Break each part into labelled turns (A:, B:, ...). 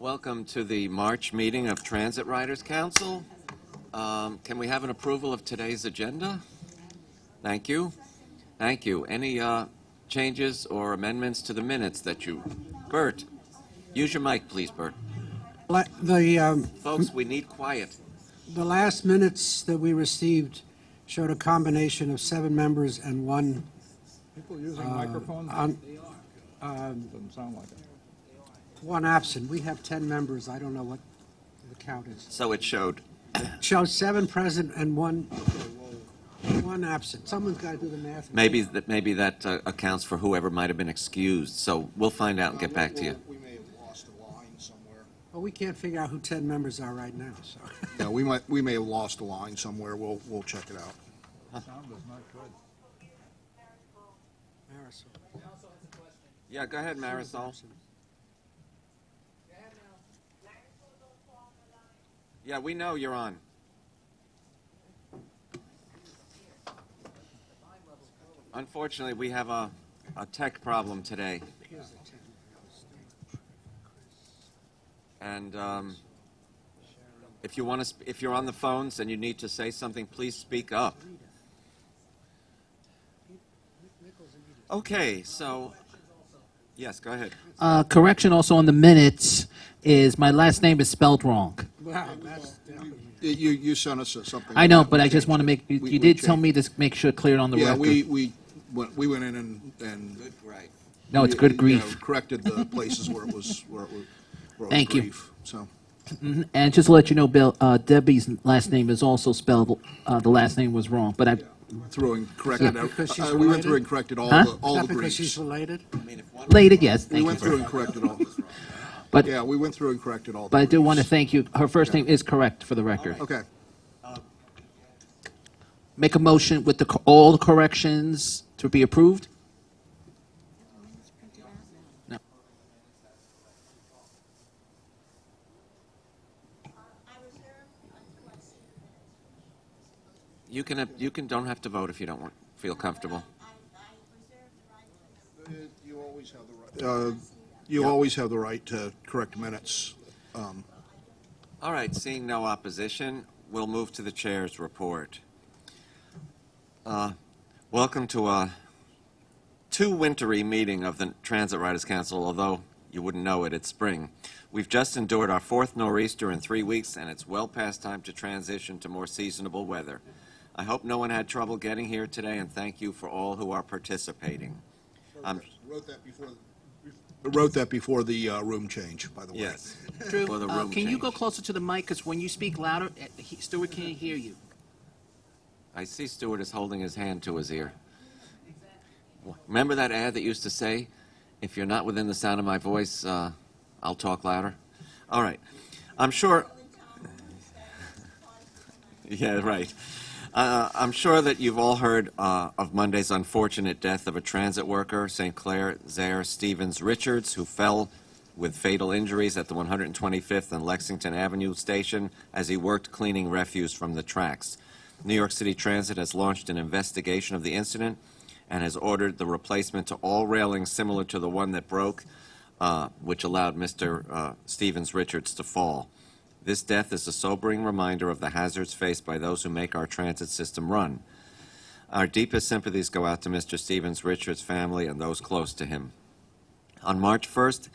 A: Welcome to the March meeting of Transit Riders Council. Can we have an approval of today's agenda? Thank you. Thank you. Any changes or amendments to the minutes that you... Bert, use your mic, please, Bert. Folks, we need quiet.
B: The last minutes that we received showed a combination of 7 members and 1...
C: People using microphones? Doesn't sound like it.
B: 1 absent. We have 10 members. I don't know what the count is.
A: So it showed.
B: It shows 7 present and 1 absent. Someone's got to do the math.
A: Maybe that accounts for whoever might have been excused. So we'll find out and get back to you.
D: We may have lost a line somewhere.
B: Well, we can't figure out who 10 members are right now. So.
D: Yeah, we may have lost a line somewhere. We'll check it out.
C: Sound is not good.
B: Marisol.
A: Yeah, go ahead, Marisol. Yeah, we know you're on. Unfortunately, we have a tech problem today. And if you're on the phones and you need to say something, please speak up. Okay, so yes, go ahead.
E: Correction also on the minutes is my last name is spelled wrong.
B: Wow, that's
D: You sent us something.
E: I know, but I just want to make, you did tell me to make sure clear on the
D: Yeah,
E: record.
D: we went in and
A: Good, right.
E: No, it's good grief.
D: Corrected the places where it was
E: Thank you.
D: grief. So
E: And just to let you know, Bill, Debbie's last name is also spelled, the last name was wrong, but I,
D: through and corrected.
B: because she's
D: We went through
B: related?
D: and corrected all
E: Huh?
D: the
B: Is that because
D: griefs.
B: she's related?
E: related, yes,
D: We
E: thank
D: went
E: you.
D: through and corrected all.
E: But,
D: Yeah, we went through and corrected all.
E: but I
D: the
E: do want to
D: griefs.
E: thank you. Her first name is correct for the record.
D: Okay.
E: Make a motion with all the corrections to be approved? No.
A: You don't have to vote if you don't feel comfortable.
D: You always have the right. You always have the right to correct minutes.
A: All right, seeing no opposition, we'll move to the chair's report. Welcome to a too wintry meeting of the Transit Riders Council, although you wouldn't know it, it's spring. We've just endured our 4th nor'easter in 3 weeks, and it's well past time to transition to more seasonable weather. I hope no one had trouble getting here today, and thank you for all who are participating.
D: Wrote that before the room change, by the way.
A: Yes.
E: Drew,
A: For the room
E: can you go
A: change.
E: closer to the mic, because when you speak louder, Stuart can't hear you.
A: I see Stuart is holding his hand to his ear. Remember that ad that used to say, if you're not within the sound of my voice, I'll talk louder? All right. I'm sure... Yeah, right. I'm sure that you've all heard of Monday's unfortunate death of a transit worker, St. Clair Zare Stevens Richards, who fell with fatal injuries at the 125th and Lexington Avenue station as he worked cleaning refuse from the tracks. New York City Transit has launched an investigation of the incident and has ordered the replacement to all railings similar to the one that broke, which allowed Mr. Stevens Richards to fall. This death is a sobering reminder of the hazards faced by those who make our transit system run. Our deepest sympathies go out to Mr. Stevens Richards' family and those close to him. On March 1st,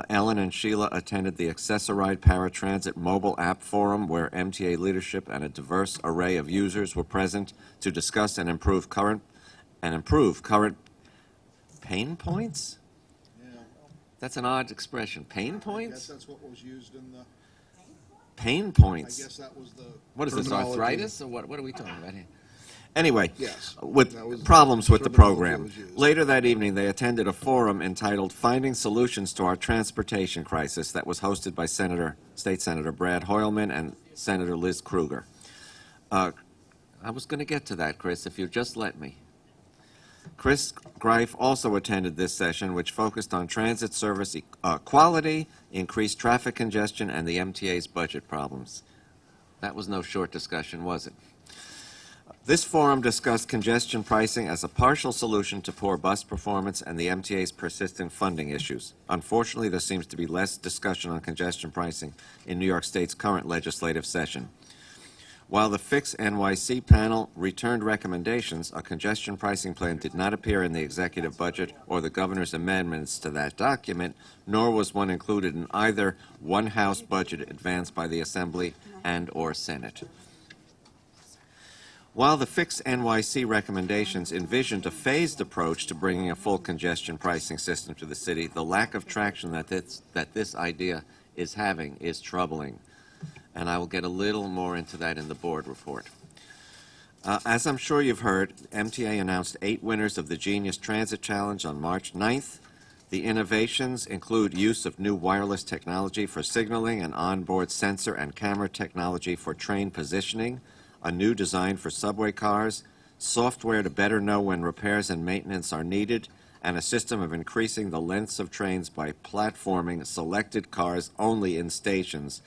A: Ellen and Sheila attended the Accessoride Paratransit Mobile App Forum, where MTA leadership and a diverse array of users were present to discuss and improve current pain points?
D: Yeah,
A: That's an odd expression. Pain
D: I guess
A: points?
D: that's what was used in the.
A: Pain
D: I
A: points.
D: guess that was the.
A: What is this,
D: terminology.
A: arthritis, or what are we talking about here? Anyway,
D: Yes,
A: with
D: that was
A: problems
D: the
A: with the
D: terminology
A: program.
D: that was used.
A: Later that evening, they attended a forum entitled Finding Solutions to Our Transportation Crisis that was hosted by State Senator Brad Hoylman and Senator Liz Kruger. I was going to get to that, Chris, if you'd just let me. Chris Greif also attended this session, which focused on transit service quality, increased traffic congestion, and the MTA's budget problems. That was no short discussion, was it? This forum discussed congestion pricing as a partial solution to poor bus performance and the MTA's persistent funding issues. Unfortunately, there seems to be less discussion on congestion pricing in New York State's current legislative session. While the Fix NYC panel returned recommendations, a congestion pricing plan did not appear in the executive budget or the governor's amendments to that document, nor was one included in either one House budget advanced by the Assembly and/or Senate. While the Fix NYC recommendations envisioned a phased approach to bringing a full congestion pricing system to the city, the lack of traction that this idea is having is troubling. And I will get a little more into that in the board report. As I'm sure you've heard, MTA announced 8 winners of the Genius Transit Challenge on March 9th. The innovations include use of new wireless technology for signaling and onboard sensor and camera technology for train positioning, a new design for subway cars, software to better know when repairs and maintenance are needed, and a system of increasing the lengths of trains by platforming selected cars only in stations,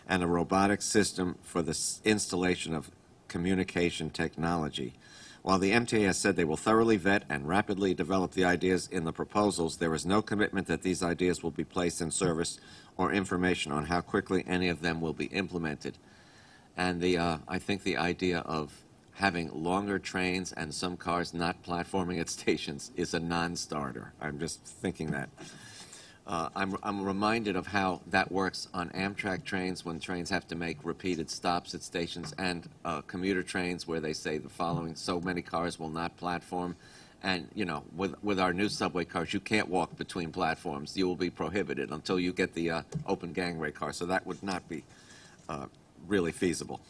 A: and a robotic system for the installation of communication technology. While the MTA has said they will thoroughly vet and rapidly develop the ideas in the proposals, there is no commitment that these ideas will be placed in service or information on how quickly any of them will be implemented. And I think the idea of having longer trains and some cars not platforming at stations is a non-starter. I'm just thinking that. I'm reminded of how that works on Amtrak trains when trains have to make repeated stops at stations, and commuter trains where they say the following: so many cars will not platform. And, you know, with our new subway cars, you can't walk between platforms. You will be prohibited until you get the open gangway car. So that would not be really feasible.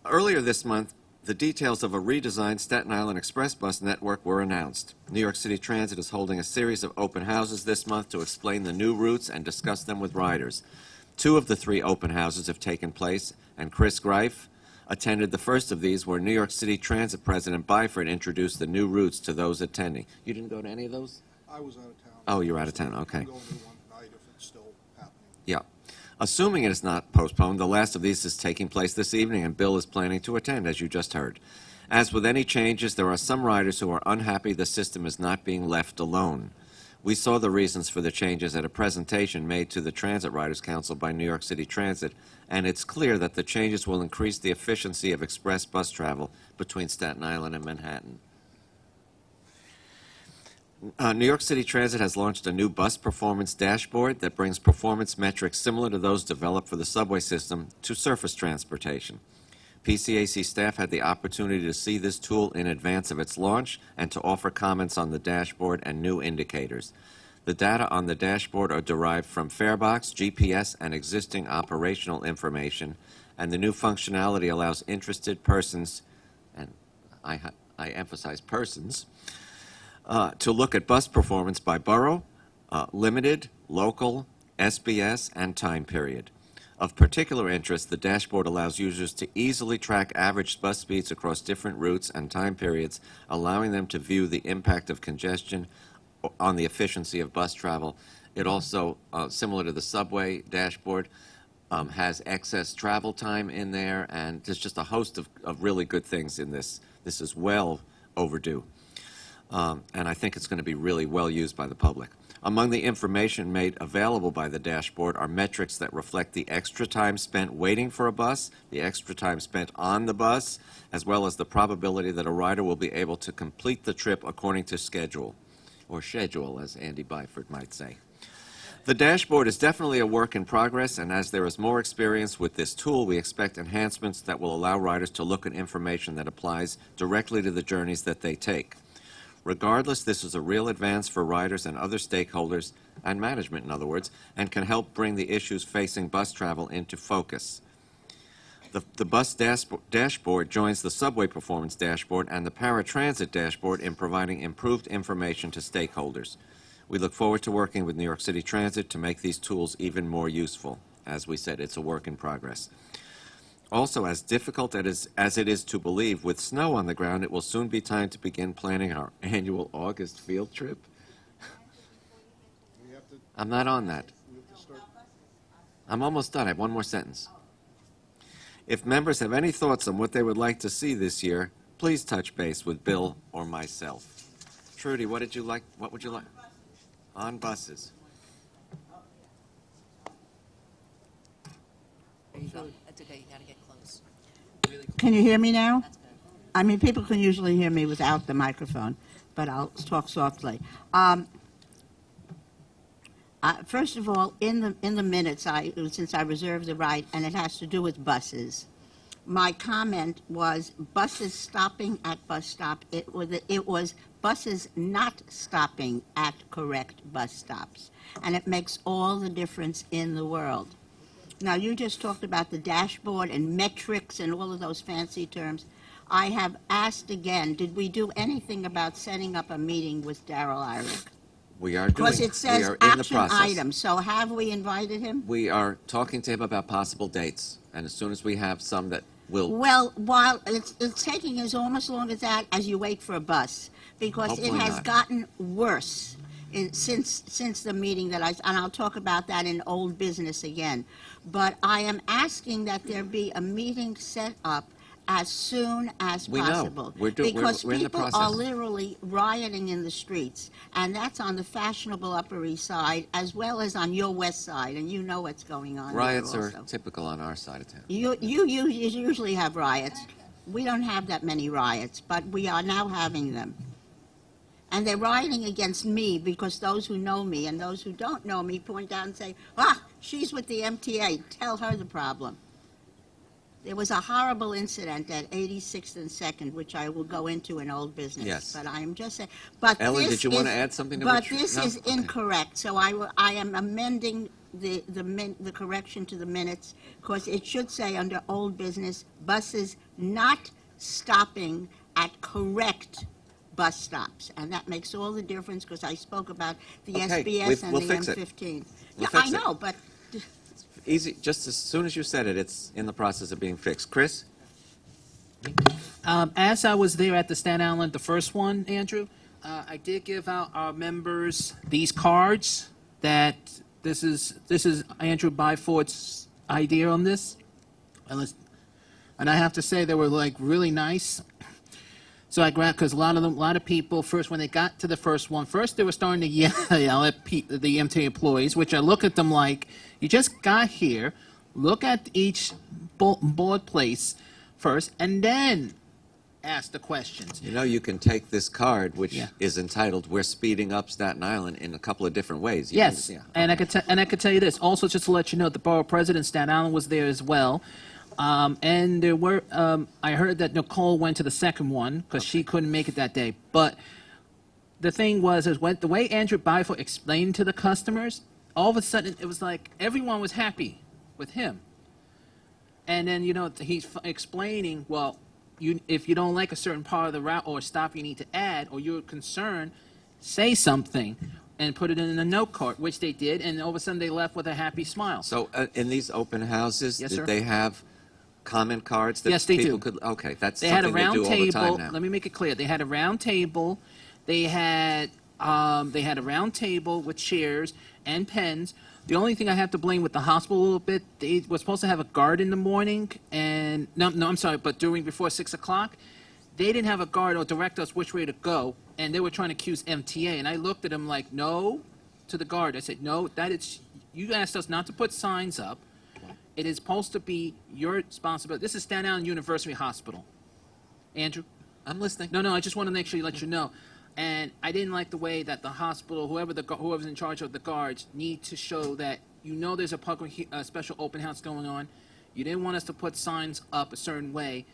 A: Earlier this month, the details of a redesigned Staten Island Express bus network were announced. New York City Transit is holding a series of open houses this month to explain the new routes and discuss them with riders. 2 of the 3 open houses have taken place, and Chris Greif attended the first of these, where New York City Transit President Byford introduced the new routes to those attending. You didn't go to any of those?
D: I was out of town.
A: Oh, you're out of town, okay.
D: I'm going to one tonight if it's still happening.
A: Yeah. Assuming it is not postponed, the last of these is taking place this evening, and Bill is planning to attend, as you just heard. As with any changes, there are some riders who are unhappy the system is not being left alone. We saw the reasons for the changes at a presentation made to the Transit Riders Council by New York City Transit, and it's clear that the changes will increase the efficiency of express bus travel between Staten Island and Manhattan. New York City Transit has launched a new bus performance dashboard that brings performance metrics similar to those developed for the subway system to surface transportation. PCAC staff had the opportunity to see this tool in advance of its launch and to offer comments on the dashboard and new indicators. The data on the dashboard are derived from farebox, GPS, and existing operational information, and the new functionality allows interested persons, and I emphasize persons, to look at bus performance by borough, limited, local, SBS, and time period. Of particular interest, the dashboard allows users to easily track average bus speeds across different routes and time periods, allowing them to view the impact of congestion on the efficiency of bus travel. It also, similar to the subway dashboard, has excess travel time in there, and there's just a host of really good things in this. This is well overdue. And I think it's going to be really well used by the public. Among the information made available by the dashboard are metrics that reflect the extra time spent waiting for a bus, the extra time spent on the bus, as well as the probability that a rider will be able to complete the trip according to schedule, or schedule, as Andy Byford might say. The dashboard is definitely a work in progress, and as there is more experience with this tool, we expect enhancements that will allow riders to look at information that applies directly to the journeys that they take. Regardless, this is a real advance for riders and other stakeholders, and management in other words, and can help bring the issues facing bus travel into focus. The bus dashboard joins the subway performance dashboard and the paratransit dashboard in providing improved information to stakeholders. We look forward to working with New York City Transit to make these tools even more useful. As we said, it's a work in progress. Also, as difficult as it is to believe, with snow on the ground, it will soon be time to begin planning our annual August field trip. I'm not on that. I'm almost done. I have one more sentence. If members have any thoughts on what they would like to see this year, please please touch base with Bill or myself. Trudy, what would you like? On buses.
F: There you go. That's okay. You got to get close.
G: Can you hear me now?
F: That's good.
G: I mean, people can usually hear me without the microphone, but I'll talk softly. First of all, in the minutes, since I reserved the right, and it has to do with buses, my comment was buses stopping at bus stop. It was buses not stopping at correct bus stops, and it makes all the difference in the world. Now, you just talked about the dashboard and metrics and all of those fancy terms. I have asked again, did we do anything about setting up a meeting with Darrell Irick?
A: We are doing.
G: Because it
A: We
G: says
A: are in the
G: action
A: process.
G: item, so have we invited him?
A: We are talking to him about possible dates, and as soon as we have some that will.
G: Well, while it's taking as almost long as that as you wait for a bus, because it
A: Hopefully
G: has
A: not.
G: gotten worse since the meeting and I'll talk about that in old business again. But I am asking that there be a meeting set up as soon as
A: We know.
G: possible.
A: We're in the
G: Because people are
A: process.
G: literally rioting in the streets, and that's on the fashionable Upper East Side as well as on your west side, and you know what's going on there
A: Riots are
G: also.
A: typical on our side of town.
G: You usually have riots. We don't have that many riots, but we are now having them. And they're rioting against me because those who know me and those who don't know me point out and say, she's with the MTA, tell her the problem. There was a horrible incident at 86th and 2nd, which I will go into in old business.
A: Yes.
G: But I am just saying, but
A: Ellen,
G: this
A: did you want to
G: is-
A: add something to
G: But
A: Richard?
G: this
A: No?
G: is
A: Okay.
G: incorrect, so I am amending the correction to the minutes, because it should say under old business, buses not stopping at correct bus stops. And that makes all the difference, because I spoke about the
A: Okay,
G: SBS and
A: we'll
G: the
A: fix it.
G: M15.
A: We'll
G: Yeah, I
A: fix it.
G: know, but
A: Easy, just as soon as you said it, it's in the process of being fixed. Chris?
E: As I was there at the Staten Island, the first one, Andrew, I did give out our members these cards that this is Andrew Byford's idea on this. And I have to say they were like really nice. So I grabbed, because a lot of people, first, when they got to the first one, first they were starting to yell at the MTA employees, which I look at them like, you just got here, look at each board place first, and then ask the questions.
A: You know, you can take this card, which
E: Yeah.
A: is entitled "We're Speeding Up Staten Island" in a couple of different ways. You
E: Yes,
A: can- yeah.
E: and I could tell you this. Also, just to let you know, the borough president, Staten Island, was there as well. And there were, I heard that Nicole went to the second one because she couldn't make it that day. But the thing was, the way Andrew Byford explained to the customers, all of a sudden it was like everyone was happy with him. And then, he's explaining, well, if you don't like a certain part of the route or stop you need to add, or you're concerned, say something and put it in a note card, which they did, and all of a sudden they left with a happy smile.
A: So in these open houses,
E: Yes,
A: did
E: sir.
A: they have comment cards that
E: Yes, they
A: people
E: do.
A: could? Okay, that's
E: They had a
A: something they
E: round
A: do all the time
E: table.
A: now.
E: Let me make it clear. They had a round table. They had a round table with chairs and pens. The only thing I have to blame with the hospital a little bit, they were supposed to have a guard in the morning, and no, I'm sorry, but before 6 o'clock, they didn't have a guard or direct us which way to go, and they were trying to accuse MTA, and I looked at them like, no, to the guard. I said, no, you asked us not to put signs up. It is supposed to be your responsibility. This is Staten Island University Hospital. Andrew?
A: I'm listening.
E: No, I just want to make sure you let you know. And I didn't like the way that the hospital, whoever's in charge of the guards, need to show that there's a special open house going on. You didn't want us to put signs up a certain way.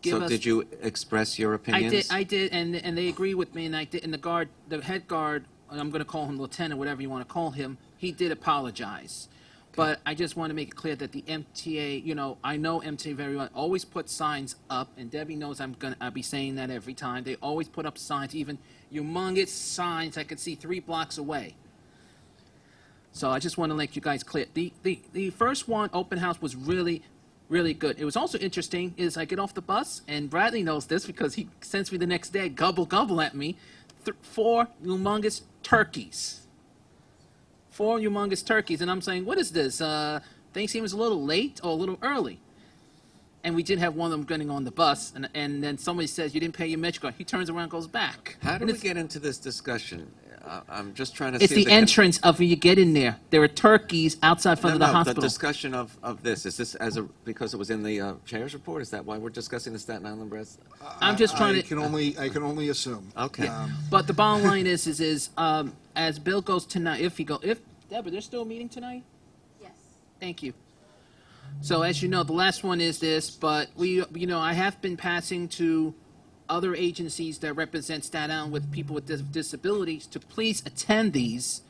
A: Did you express your opinions?
E: I did, and they agreed with me, and I did. And the head guard, I'm going to call him lieutenant, whatever you want to call him, he did apologize. But I just want to make it clear that the MTA, I know MTA very well, always put signs up, and Debbie knows I'll be saying that every time. They always put up signs, even humongous signs I could see 3 blocks away. So I just want to make you guys clear. The first one, open house, was really, really good. It was also interesting is I get off the bus, and Bradley knows this because he sends me the next day, gobble at me, 4 humongous turkeys. 4 humongous turkeys, and I'm saying, what is this? Thanksgiving's a little late or a little early. And we did have one of them getting on the bus, and then somebody says, you didn't pay your Metro card. He turns around and goes back.
A: How do
E: And
A: we
E: it's-
A: get into this discussion? I'm just trying to
E: It's
A: see
E: the entrance of when you get in there. There are turkeys outside front of the
A: the
E: hospital.
A: discussion of this, is this because it was in the chair's report? Is that why we're discussing the Staten Island Breast?
E: I'm just trying
D: I
E: to.
D: can only assume.
A: Okay.
E: But the bottom line is as Bill goes tonight, if Deborah, there's still a meeting tonight?
F: Yes.
E: Thank you. So as you know, the last one is this, but I have been passing to other agencies that represent Staten Island with people with disabilities to please attend these,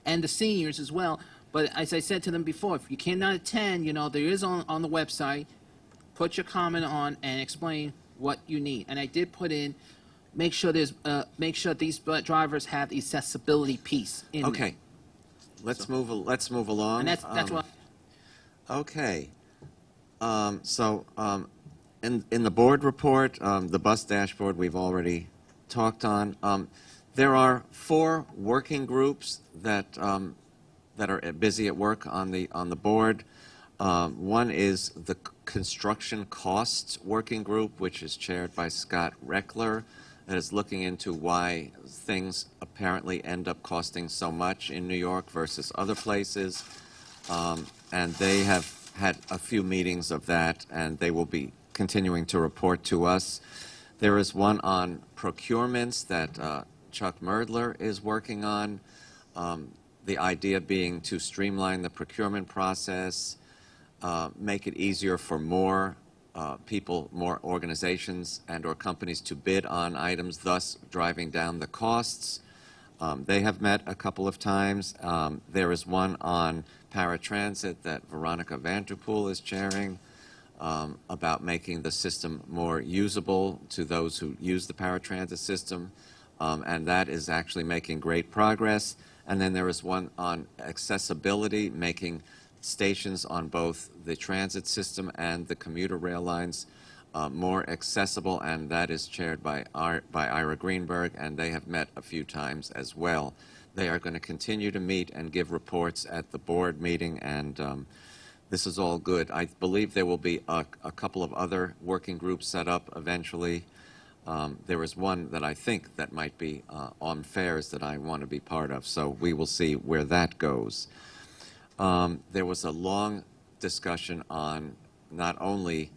E: and the seniors as well. But as I said to them before, if you cannot attend, there is on the website, put your comment on and explain what you need. And I did put in, make sure these drivers have the accessibility piece in there.
A: Okay. Let's move along.
E: And that's what.
A: Okay. In the board report, the bus dashboard we've already talked on. There are 4 working groups that are busy at work on the board. One is the construction costs working group, which is chaired by Scott Reckler, that is looking into why things apparently end up costing so much in New York versus other places. And they have had a few meetings of that, and they will be continuing to report to us. There is one on procurements that Chuck Merdler is working on. The idea being to streamline the procurement process, make it easier for more people, more organizations and/or companies to bid on items, thus driving down the costs. They have met a couple of times. There is one on paratransit that Veronica Vanderpool is chairing, about making the system more usable to those who use the paratransit system, and that is actually making great progress. And then there is one on accessibility, making stations on both the transit system and the commuter rail lines more accessible, and that is chaired by Ira Greenberg, and they have met a few times as well. They are going to continue to meet and give reports at the board meeting, and this is all good. I believe there will be a couple of other working groups set up eventually. There is one that I think that might be on fares that I want to be part of, so we will see where that goes. There was a long discussion on not only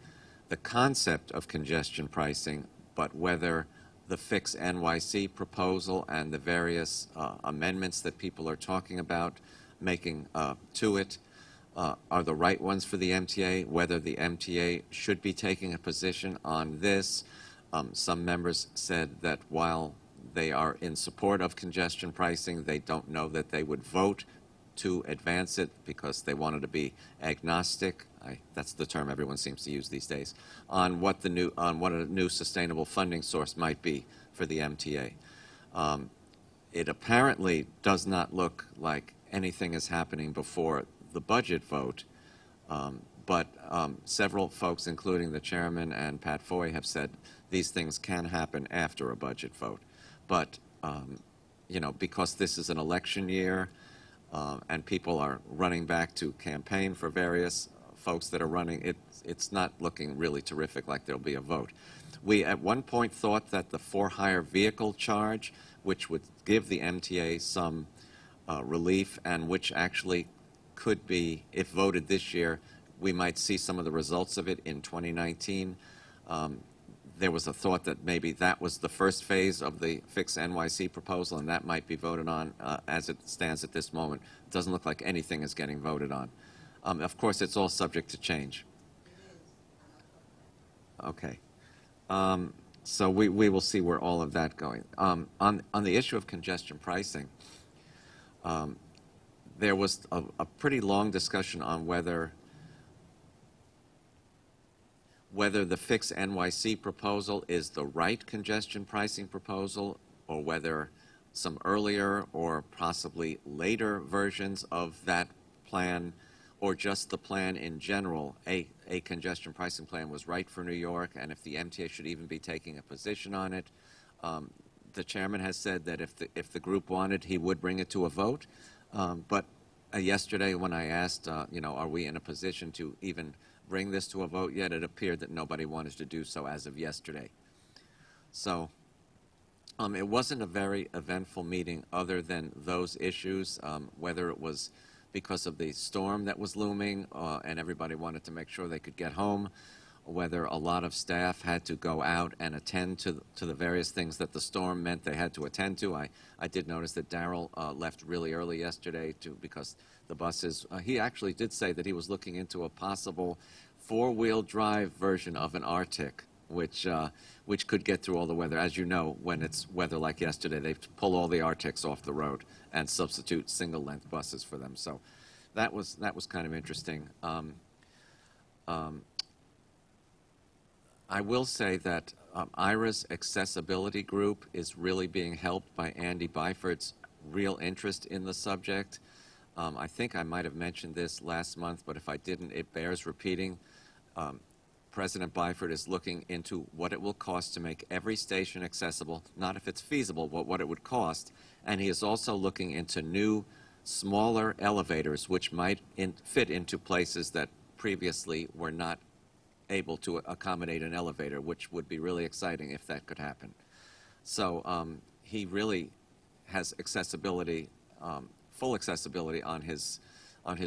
A: the concept of congestion pricing, but whether the Fix NYC proposal and the various amendments that people are talking about making to it are the right ones for the MTA, whether the MTA should be taking a position on this. Some members said that while they are in support of congestion pricing, they don't know that they would vote to advance it because they wanted to be agnostic. That's the term everyone seems to use these days, on what a new sustainable funding source might be for the MTA. It apparently does not look like anything is happening before the budget vote, but several folks, including the chairman and Pat Foy, have said these things can happen after a budget vote. But because this is an election year, and people are running back to campaign for various folks that are running, it's not looking really terrific like there'll be a vote. We at one point thought that the for-hire vehicle charge, which would give the MTA some relief and which actually could be, if voted this year, we might see some of the results of it in 2019. There was a thought that maybe that was the first phase of the Fix NYC proposal, and that might be voted on as it stands at this moment. It doesn't look like anything is getting voted on. Of course, it's all subject to change. Okay. So we will see where all of that going. On the issue of congestion pricing, there was a pretty long discussion on whether the Fix NYC proposal is the right congestion pricing proposal, or whether some earlier or possibly later versions of that plan, or just the plan in general, a congestion pricing plan was right for New York, and if the MTA should even be taking a position on it. The chairman has said that if the group wanted, he would bring it to a vote. But yesterday when I asked, are we in a position to even bring this to a vote yet, it appeared that nobody wanted to do so as of yesterday. So it wasn't a very eventful meeting other than those issues, whether it was because of the storm that was looming and everybody wanted to make sure they could get home, whether a lot of staff had to go out and attend to the various things that the storm meant they had to attend to. I did notice that Darrell left really early yesterday because the buses, he actually did say that he was looking into a possible four-wheel drive version of an Arctic, which could get through all the weather. As you know, when it's weather like yesterday, they pull all the Arctics off the road and substitute single-length buses for them. So that was kind of interesting. I will say that IRA's accessibility group is really being helped by Andy Byford's real interest in the subject. I think I might have mentioned this last month, but if I didn't, it bears repeating. President Byford is looking into what it will cost to make every station accessible, not if it's feasible, but what it would cost. And he is also looking into new, smaller elevators, which might fit into places that previously were not able to accommodate an elevator, which would be really exciting if that could happen. So he really has accessibility, full accessibility on his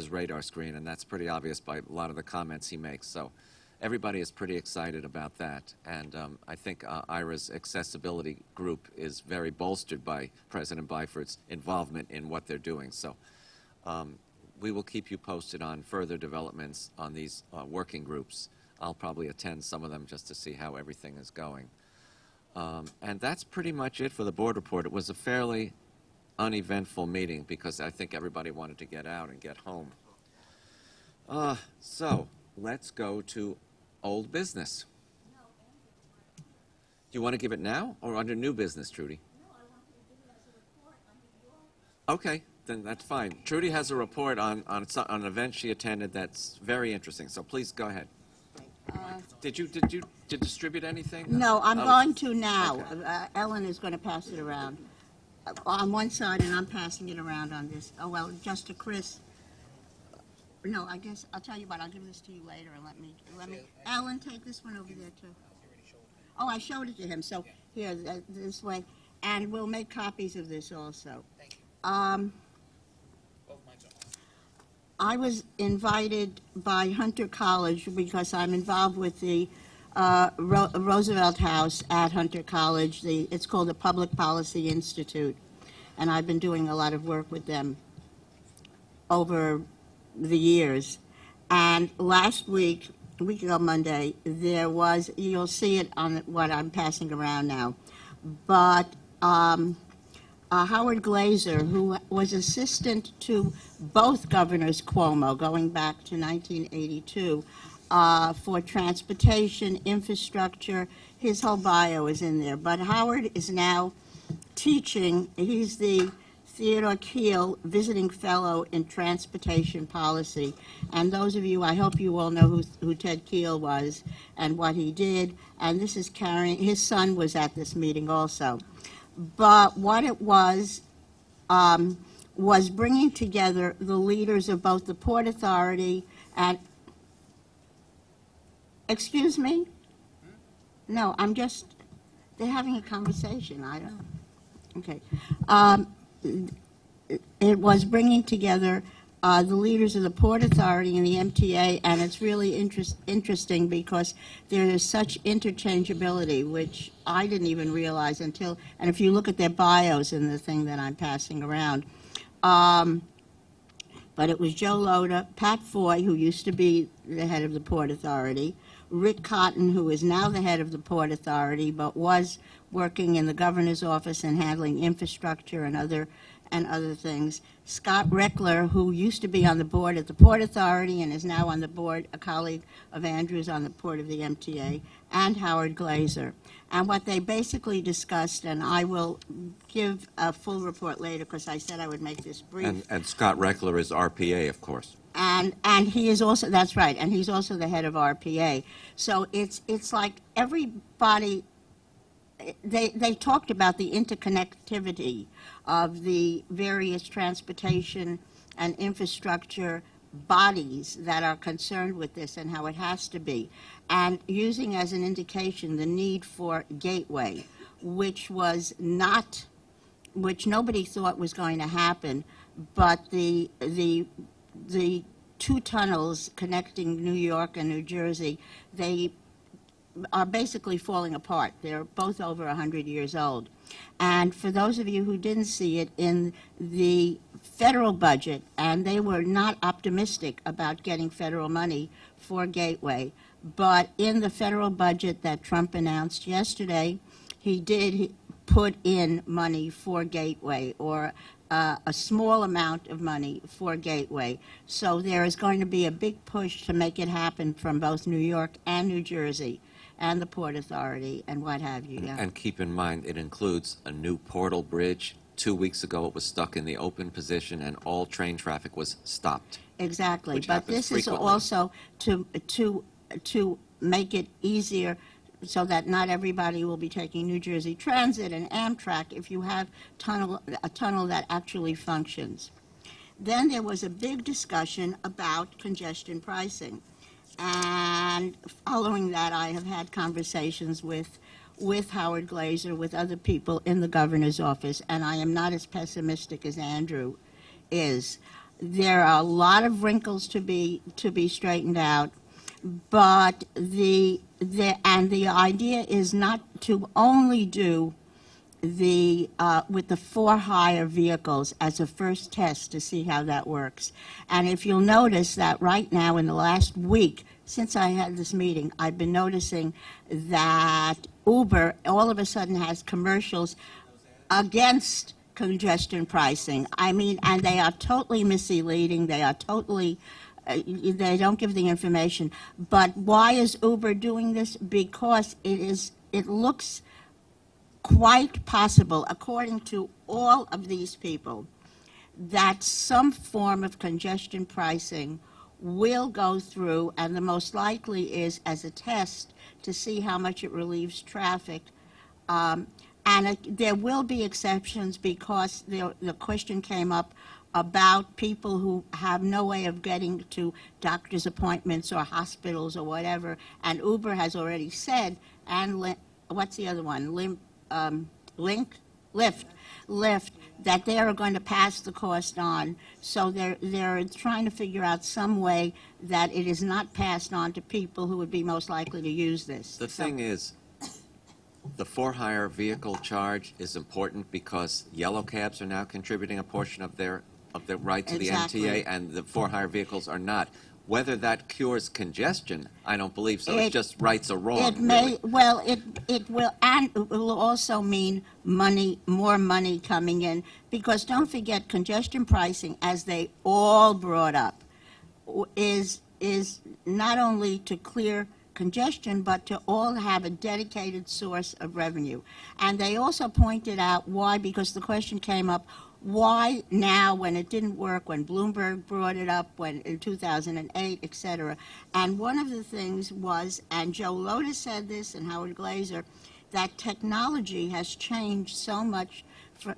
A: radar screen, and that's pretty obvious by a lot of the comments he makes. So everybody is pretty excited about that, and I think IRA's accessibility group is very bolstered by President Byford's involvement in what they're doing. So we will keep you posted on further developments on these working groups. I'll probably attend some of them just to see how everything is going. And that's pretty much it for the board report. It was a fairly uneventful meeting because I think everybody wanted to get out and get home. So let's go to old business. Do you want to give it now or under new business, Trudy? Okay, then that's fine. Trudy has a report on an event she attended that's very interesting. So please go ahead. Did you distribute anything?
G: No, I'm
A: Oh,
G: going to now.
A: okay.
G: Ellen is going to pass it around on one side, and I'm passing it around on this. Oh, well, just to Chris. No, I guess, I'll tell you what, I'll give this to you later, and let me, Ellen, take this one over there, too. Oh, I showed it to him, so here, this way, and we'll make copies of this also.
E: Thank you.
G: I was invited by Hunter College because I'm involved with the Roosevelt House at Hunter College. It's called the Public Policy Institute, and I've been doing a lot of work with them over the years. And last week, a week ago Monday, there was, you'll see it on what I'm passing around now, but Howard Glazer, who was assistant to both Governors Cuomo going back to 1982 for transportation, infrastructure. His whole bio is in there. But Howard is now teaching. He's the Theodore Keel Visiting Fellow in Transportation Policy. And those of you, I hope you all know who Ted Keel was and what he did. And this is carrying, his son was at this meeting also. But what it was bringing together the leaders of both the Port Authority and, excuse me? No, I'm just, they're having a conversation, I don't, okay. It was bringing together the leaders of the Port Authority and the MTA, and it's really interesting because there is such interchangeability, which I didn't even realize until, and if you look at their bios in the thing that I'm passing around, but it was Joe Loda, Pat Foy, who used to be the head of the Port Authority, Rick Cotton, who is now the head of the Port Authority, but was working in the governor's office and handling infrastructure and other things. Scott Reckler, who used to be on the board at the Port Authority and is now on the board, a colleague of Andrew's on the board of the MTA, and Howard Glazer. And what they basically discussed, and I will give a full report later because I said I would make this brief.
A: And Scott Reckler is RPA, of course.
G: And he is also, that's right, and he's also the head of RPA. So it's like everybody, they talked about the interconnectivity of the various transportation and infrastructure bodies that are concerned with this and how it has to be, and using as an indication the need for Gateway, which nobody thought was going to happen, but the two tunnels connecting New York and New Jersey, they are basically falling apart. They're both over 100 years old. And for those of you who didn't see it in the federal budget, and they were not optimistic about getting federal money for Gateway, but in the federal budget that Trump announced yesterday, he did put in money for Gateway, or a small amount of money for Gateway. So there is going to be a big push to make it happen from both New York and New Jersey and the Port Authority and what have you. Yeah.
A: And keep in mind, it includes a new portal bridge. 2 weeks ago, it was stuck in the open position, and all train traffic was stopped.
G: Exactly,
A: Which
G: but
A: happens
G: this
A: frequently.
G: is also to make it easier so that not everybody will be taking New Jersey Transit and Amtrak if you have a tunnel that actually functions. Then there was a big discussion about congestion pricing. And following that, I have had conversations with Howard Glazer, with other people in the governor's office, and I am not as pessimistic as Andrew is. There are a lot of wrinkles to be straightened out, but the idea is not to only do with the for-hire vehicles as a first test to see how that works. And if you'll notice that right now in the last week, since I had this meeting, I've been noticing that Uber all of a sudden has commercials against congestion pricing. I mean, and they are totally misleading. They are totally, they don't give the information. But why is Uber doing this? Because it looks quite possible, according to all of these people, that some form of congestion pricing will go through, and the most likely is as a test to see how much it relieves traffic. There will be exceptions, because the question came up about people who have no way of getting to doctor's appointments or hospitals or whatever, and Uber has already said, and what's the other one? Lyft, that they are going to pass the cost on. So they're trying to figure out some way that it is not passed on to people who would be most likely to use this.
A: The thing is, the for-hire vehicle charge is important because yellow cabs are now contributing a portion of their right to the
G: Exactly.
A: MTA, and the for-hire vehicles are not. Whether that cures congestion, I don't believe so. It's just rights or wrong.
G: It may,
A: really.
G: well, it will, and it will also mean more money coming in, because don't forget, congestion pricing, as they all brought up, is not only to clear congestion, but to all have a dedicated source of revenue. And they also pointed out why, because the question came up, why now when it didn't work, when Bloomberg brought it up, when in 2008, et cetera. And one of the things was, and Joe Lotus said this, and Howard Glazer, that technology has changed so much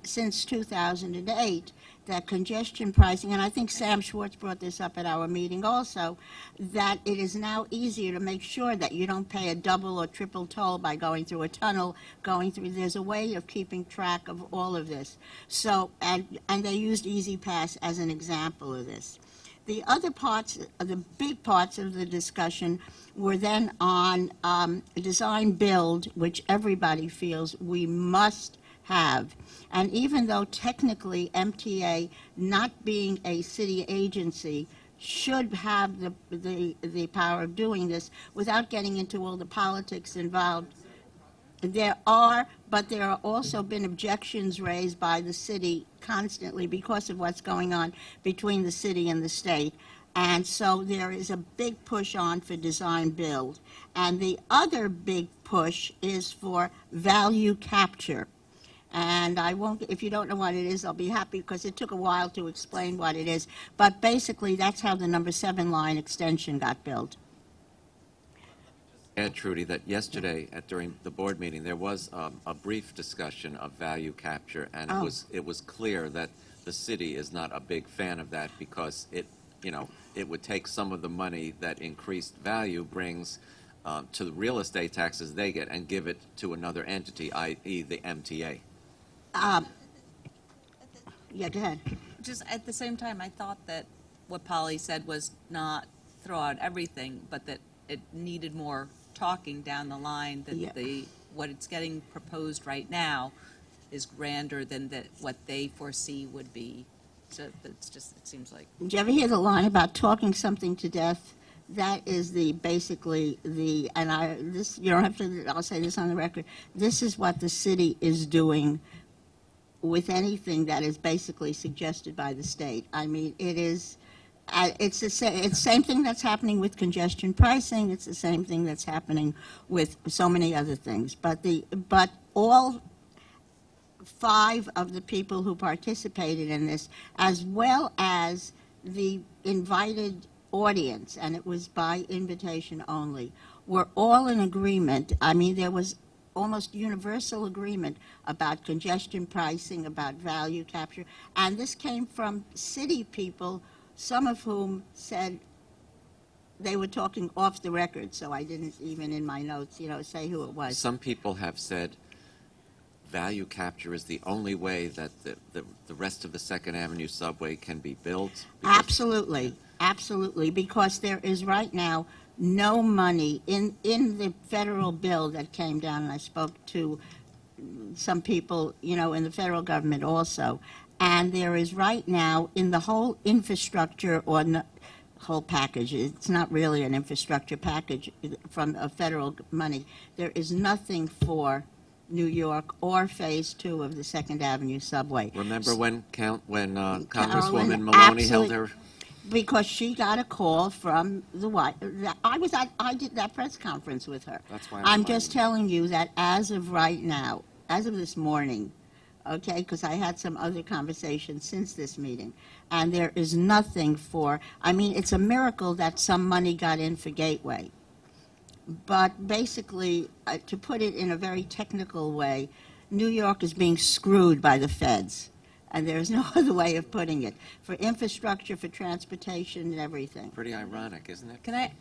G: since 2008, that congestion pricing, and I think Sam Schwartz brought this up at our meeting also, that it is now easier to make sure that you don't pay a double or triple toll by going through a tunnel, there's a way of keeping track of all of this. So, and they used Easy Pass as an example of this. The other parts, the big parts of the discussion were then on design build, which everybody feels we must have. And even though technically MTA, not being a city agency, should have the power of doing this without getting into all the politics involved, there are also been objections raised by the city constantly because of what's going on between the city and the state. And so there is a big push on for design build. And the other big push is for value capture. And I won't, if you don't know what it is, I'll be happy, because it took a while to explain what it is. But basically, that's how the number 7 line extension got built.
A: Add, Trudy, that yesterday during the board meeting, there was a brief discussion of value capture, and it was clear that the city is not a big fan of that because it, it would take some of the money that increased value brings to the real estate taxes they get and give it to another entity, i.e. the MTA.
G: Yeah, go ahead.
F: Just at the same time, I thought that what Polly said was not throw out everything, but that it needed more talking down the line,
G: Yeah.
F: that what it's getting proposed right now is grander than what they foresee would be. So it's just, it seems like.
G: Did you ever hear the line about talking something to death? That is you don't have to, I'll say this on the record, this is what the city is doing with anything that is basically suggested by the state. I mean, it's the same thing that's happening with congestion pricing. It's the same thing that's happening with so many other things. But all 5 of the people who participated in this, as well as the invited audience, and it was by invitation only, were all in agreement. I mean, there was almost universal agreement about congestion pricing, about value capture, and this came from city people, some of whom said they were talking off the record, so I didn't even in my notes, say who it was.
A: Some people have said value capture is the only way that the rest of the Second Avenue subway can be built.
G: Absolutely, because there is right now no money in the federal bill that came down, and I spoke to some people, in the federal government also, and there is right now in the whole infrastructure whole package, it's not really an infrastructure package from federal money, there is nothing for New York or Phase 2 of the Second Avenue subway.
A: Remember when Congresswoman Maloney held her?
G: Because she got a call from the White. I did that press conference with her.
A: That's why
G: I'm just telling you that as of right now, as of this morning, okay, because I had some other conversations since this meeting, and there is nothing for. I mean, it's a miracle that some money got in for Gateway. But basically, to put it in a very technical way, New York is being screwed by the feds. And there's no other way of putting it, for infrastructure, for transportation, and everything.
A: Pretty ironic, isn't it?
F: Can I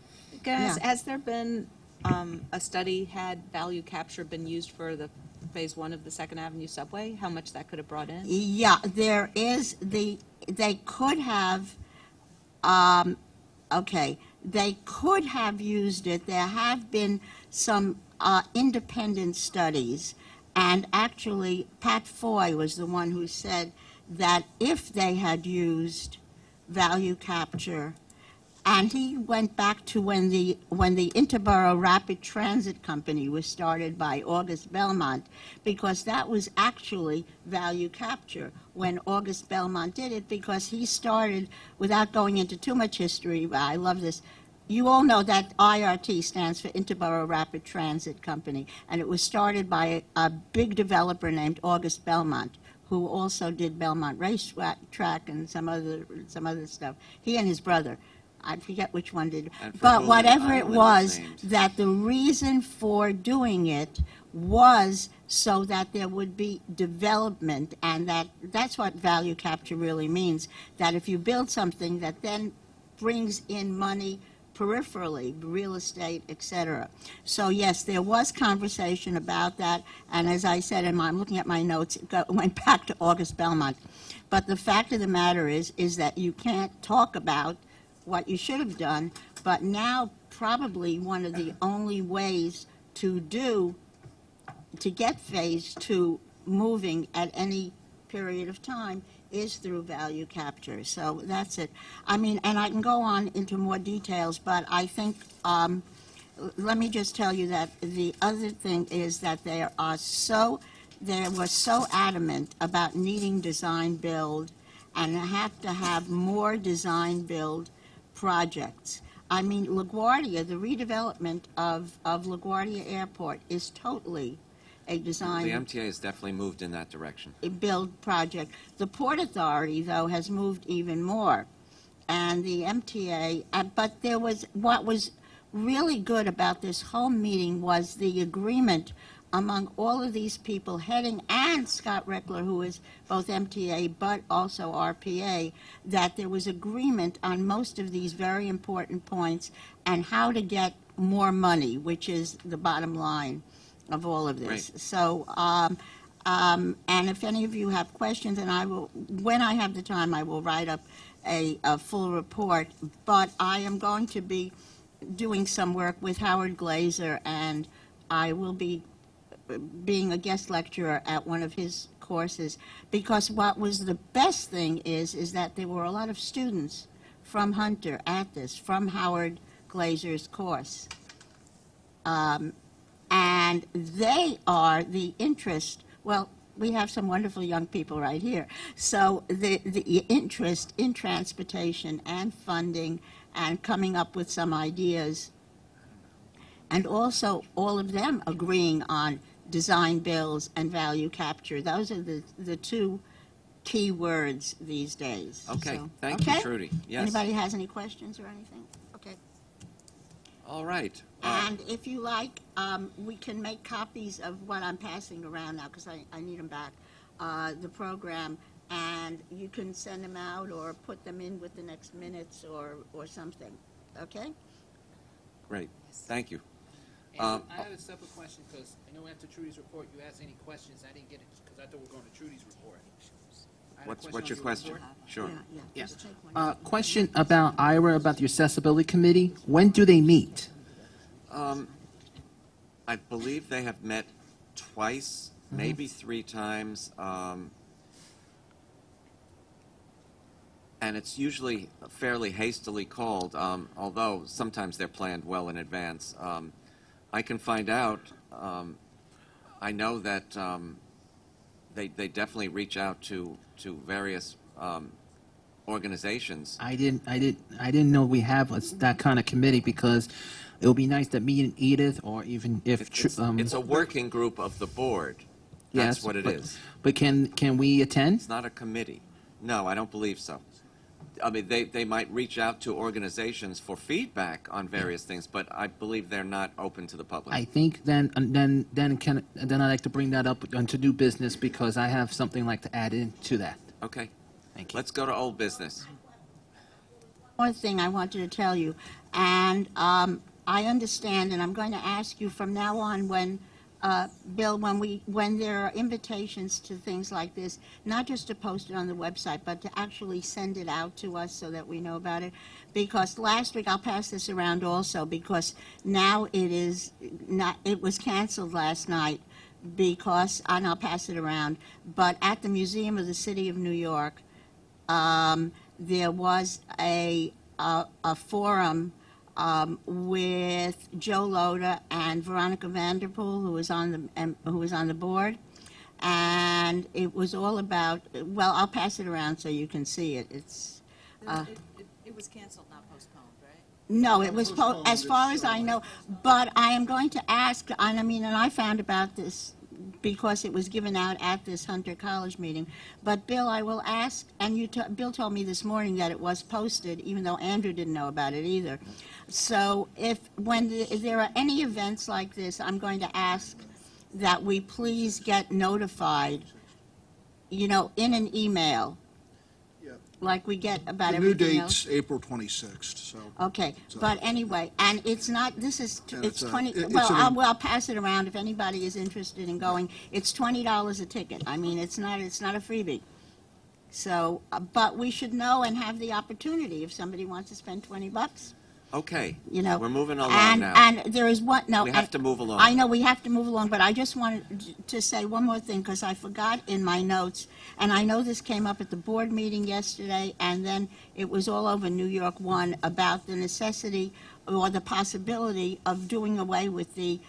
F: ask,
G: Yeah.
F: has there been a study, had value capture been used for the Phase 1 of the Second Avenue subway? How much that could have brought in?
G: Yeah, there is they could have, they could have used it. There have been some independent studies, and actually Pat Foy was the one who said that if they had used value capture, and he went back to when the Interborough Rapid Transit Company was started by August Belmont, because that was actually value capture when August Belmont did it, because he started, without going into too much history, but I love this, you all know that IRT stands for Interborough Rapid Transit Company, and it was started by a big developer named August Belmont, who also did Belmont Racetrack and some other stuff. He and his brother. I forget which one did.
A: And for
G: But
A: whom
G: whatever
A: the
G: it
A: island
G: was,
A: is named.
G: that the reason for doing it was so that there would be development, and that's what value capture really means, that if you build something that then brings in money peripherally, real estate, etc. So yes, there was conversation about that, and as I said, I'm looking at my notes, it went back to August Belmont. But the fact of the matter is that you can't talk about what you should have done, but now probably one of the only ways to get Phase 2 moving at any period of time is through value capture. So that's it. I mean, and I can go on into more details, but I think, let me just tell you that the other thing is that they were so adamant about needing design build and have to have more design build projects. I mean, LaGuardia, the redevelopment of LaGuardia Airport is totally a design.
A: The MTA has definitely moved in that direction.
G: A build project. The Port Authority, though, has moved even more. And the MTA, but what was really good about this whole meeting was the agreement among all of these people heading, and Scott Reckler, who is both MTA but also RPA, that there was agreement on most of these very important points and how to get more money, which is the bottom line of all of this.
A: Great.
G: So, and if any of you have questions, and I will, when I have the time, I will write up a full report, but I am going to be doing some work with Howard Glazer, and I will be being a guest lecturer at one of his courses, because what was the best thing is that there were a lot of students from Hunter at this, from Howard Glazer's course. And they are the interest, well, we have some wonderful young people right here. So the interest in transportation and funding and coming up with some ideas, and also all of them agreeing on design bills and value capture. Those are the two key words these days.
A: Okay,
G: So,
A: thank you, Trudy. Yes.
G: Anybody has any questions or anything? Okay.
A: All right.
G: And if you like, we can make copies of what I'm passing around now, because I need them back, the program, and you can send them out or put them in with the next minutes or something, okay?
A: Great, thank you.
E: And I had a separate question, because I know after Trudy's report, you asked any questions. I didn't get it, because I thought we were going to Trudy's report. I had a
A: What's your
E: on
A: question?
E: report.
A: Sure.
G: Yeah,
E: Yeah.
G: just take one.
E: Question about IRA, about the accessibility committee. When do they meet?
A: I believe they have met twice, maybe 3 times, and it's usually fairly hastily called, although sometimes they're planned well in advance. I can find out. I know that they definitely reach out to various organizations.
E: I didn't know we have that kind of committee, because it would be nice that me and Edith, or even if
A: It's a working group of the board. That's
E: yes,
A: what it
E: but-
A: is.
E: But can we attend?
A: It's not a committee. No, I don't believe so. I mean, they might reach out to organizations for feedback on various things, but I believe they're not open to the public.
E: I think then I'd like to bring that up onto new business, because I have something like to add into that.
A: Okay,
E: Thank you.
A: let's go to old business.
G: One thing I wanted to tell you, and I understand, and I'm going to ask you from now on, when Bill, when there are invitations to things like this, not just to post it on the website, but to actually send it out to us so that we know about it. Because last week, I'll pass this around also, because now it was canceled last night, because, and I'll pass it around, but at the Museum of the City of New York, there was a forum with Joe Loda and Veronica Vanderpool, who was on the board, and it was all about. Well, I'll pass it around so you can see it. It's
F: It was canceled, not postponed, right?
G: no, it was as far as I know. But I am going to ask, and I found about this because it was given out at this Hunter College meeting. But Bill, I will ask, and Bill told me this morning that it was posted, even though Andrew didn't know about it either. So if there are any events like this, I'm going to ask that we please get notified, in an email,
D: Yeah.
G: like we get about
D: The new
G: everything else.
D: date's April 26th, so.
G: Okay, but anyway, and it's not, this is,
D: And
G: it's
D: it's
G: 20,
D: it's
G: well,
D: an-
G: I'll pass it around if anybody is interested in going. It's $20 a ticket. I mean, it's not a freebie. So, but we should know and have the opportunity if somebody wants to spend $20,
A: Okay,
G: you know.
A: we're moving along
G: and,
A: now.
G: And there is one, no.
A: We have
G: and-
A: to move along.
G: I know we have to move along, but I just wanted to say one more thing, because I forgot in my notes, and I know this came up at the board meeting yesterday, and then it was all over New York One, about the necessity or the possibility of doing away with the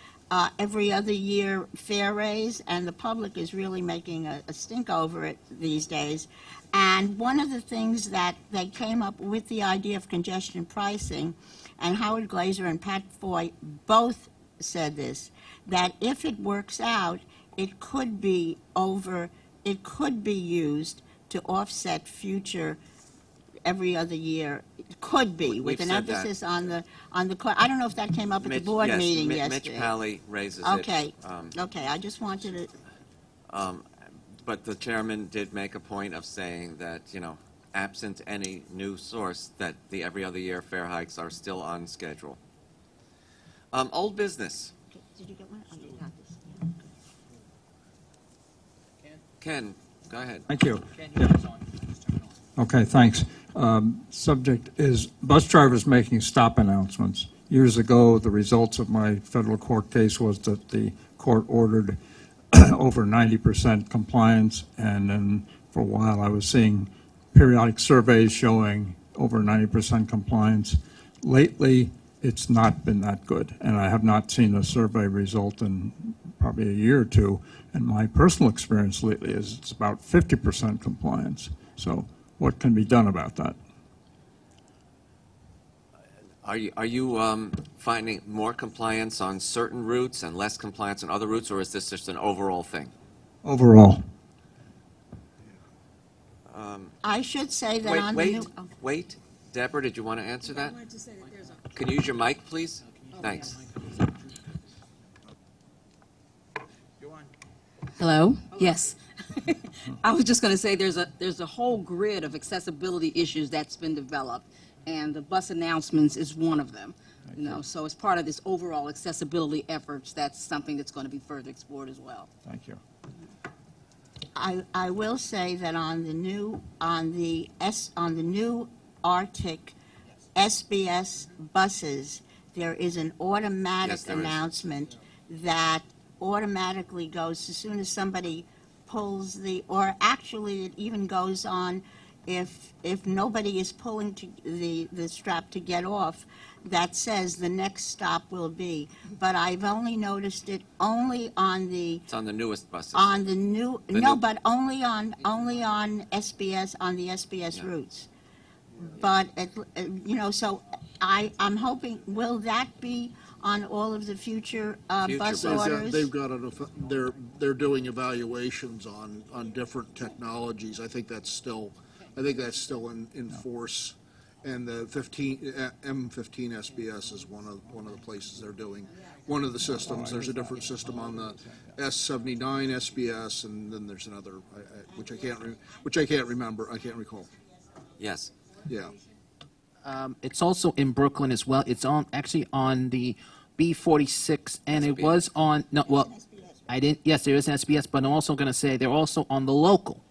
G: every other year fare raise, and the public is really making a stink over it these days. And one of the things that they came up with, the idea of congestion pricing, and Howard Glazer and Pat Foy both said this, that if it works out, it could be used to offset future every other year. It could be,
A: We've
G: with an
A: said that.
G: emphasis on the, I don't know if that came up at the board
A: yes,
G: meeting
A: Mitch
G: yesterday.
A: Pally raises
G: Okay,
A: it.
G: okay, I just wanted to,
A: But the chairman did make a point of saying that, absent any new source, that the every other year fare hikes are still on schedule. Old business.
G: did you get one? Oh, you got this.
A: Ken, go ahead.
C: Thank you.
E: Ken, your mic's on. Just turn it on.
C: Okay, thanks. Subject is bus drivers making stop announcements. Years ago, the results of my federal court case was that the court ordered over 90% compliance, and then for a while I was seeing periodic surveys showing over 90% compliance. Lately, it's not been that good, and I have not seen a survey result in probably a year or two, and my personal experience lately is it's about 50% compliance. So what can be done about that?
A: Are you finding more compliance on certain routes and less compliance on other routes, or is this just an overall thing?
C: Overall,
G: I should say that on the new.
A: Wait. Deborah, did you want to answer that? Can you use your mic, please? Thanks.
H: Hello? Yes. I was just going to say there's a whole grid of accessibility issues that's been developed, and the bus announcements is one of them. So as part of this overall accessibility efforts, that's something that's going to be further explored as well.
C: thank you.
G: I will say that on the new Arctic SBS buses, there is an automatic
A: Yes, there is.
G: announcement that automatically goes as soon as somebody pulls or actually it even goes on if nobody is pulling to the strap to get off, that says the next stop will be. But I've only noticed it only on the
A: It's on the newest buses.
G: on the new,
A: The
G: no,
A: new-
G: but only on SBS, on the SBS
A: Yeah.
G: routes. But, so I'm hoping, will that be on all of the future
A: Future
G: bus
A: buses.
G: orders?
D: They've got they're doing evaluations on different technologies. I think that's still in force. And the M15 SBS is one of the places they're doing one of the systems. There's a different system on the S79 SBS, and then there's another which I can't remember. I can't recall.
A: Yes.
D: Yeah.
E: It's also in Brooklyn as well. It's actually on the B46, and it was on, no, well, I didn't, yes, there is an SBS, but I'm also going to say they're also on the local,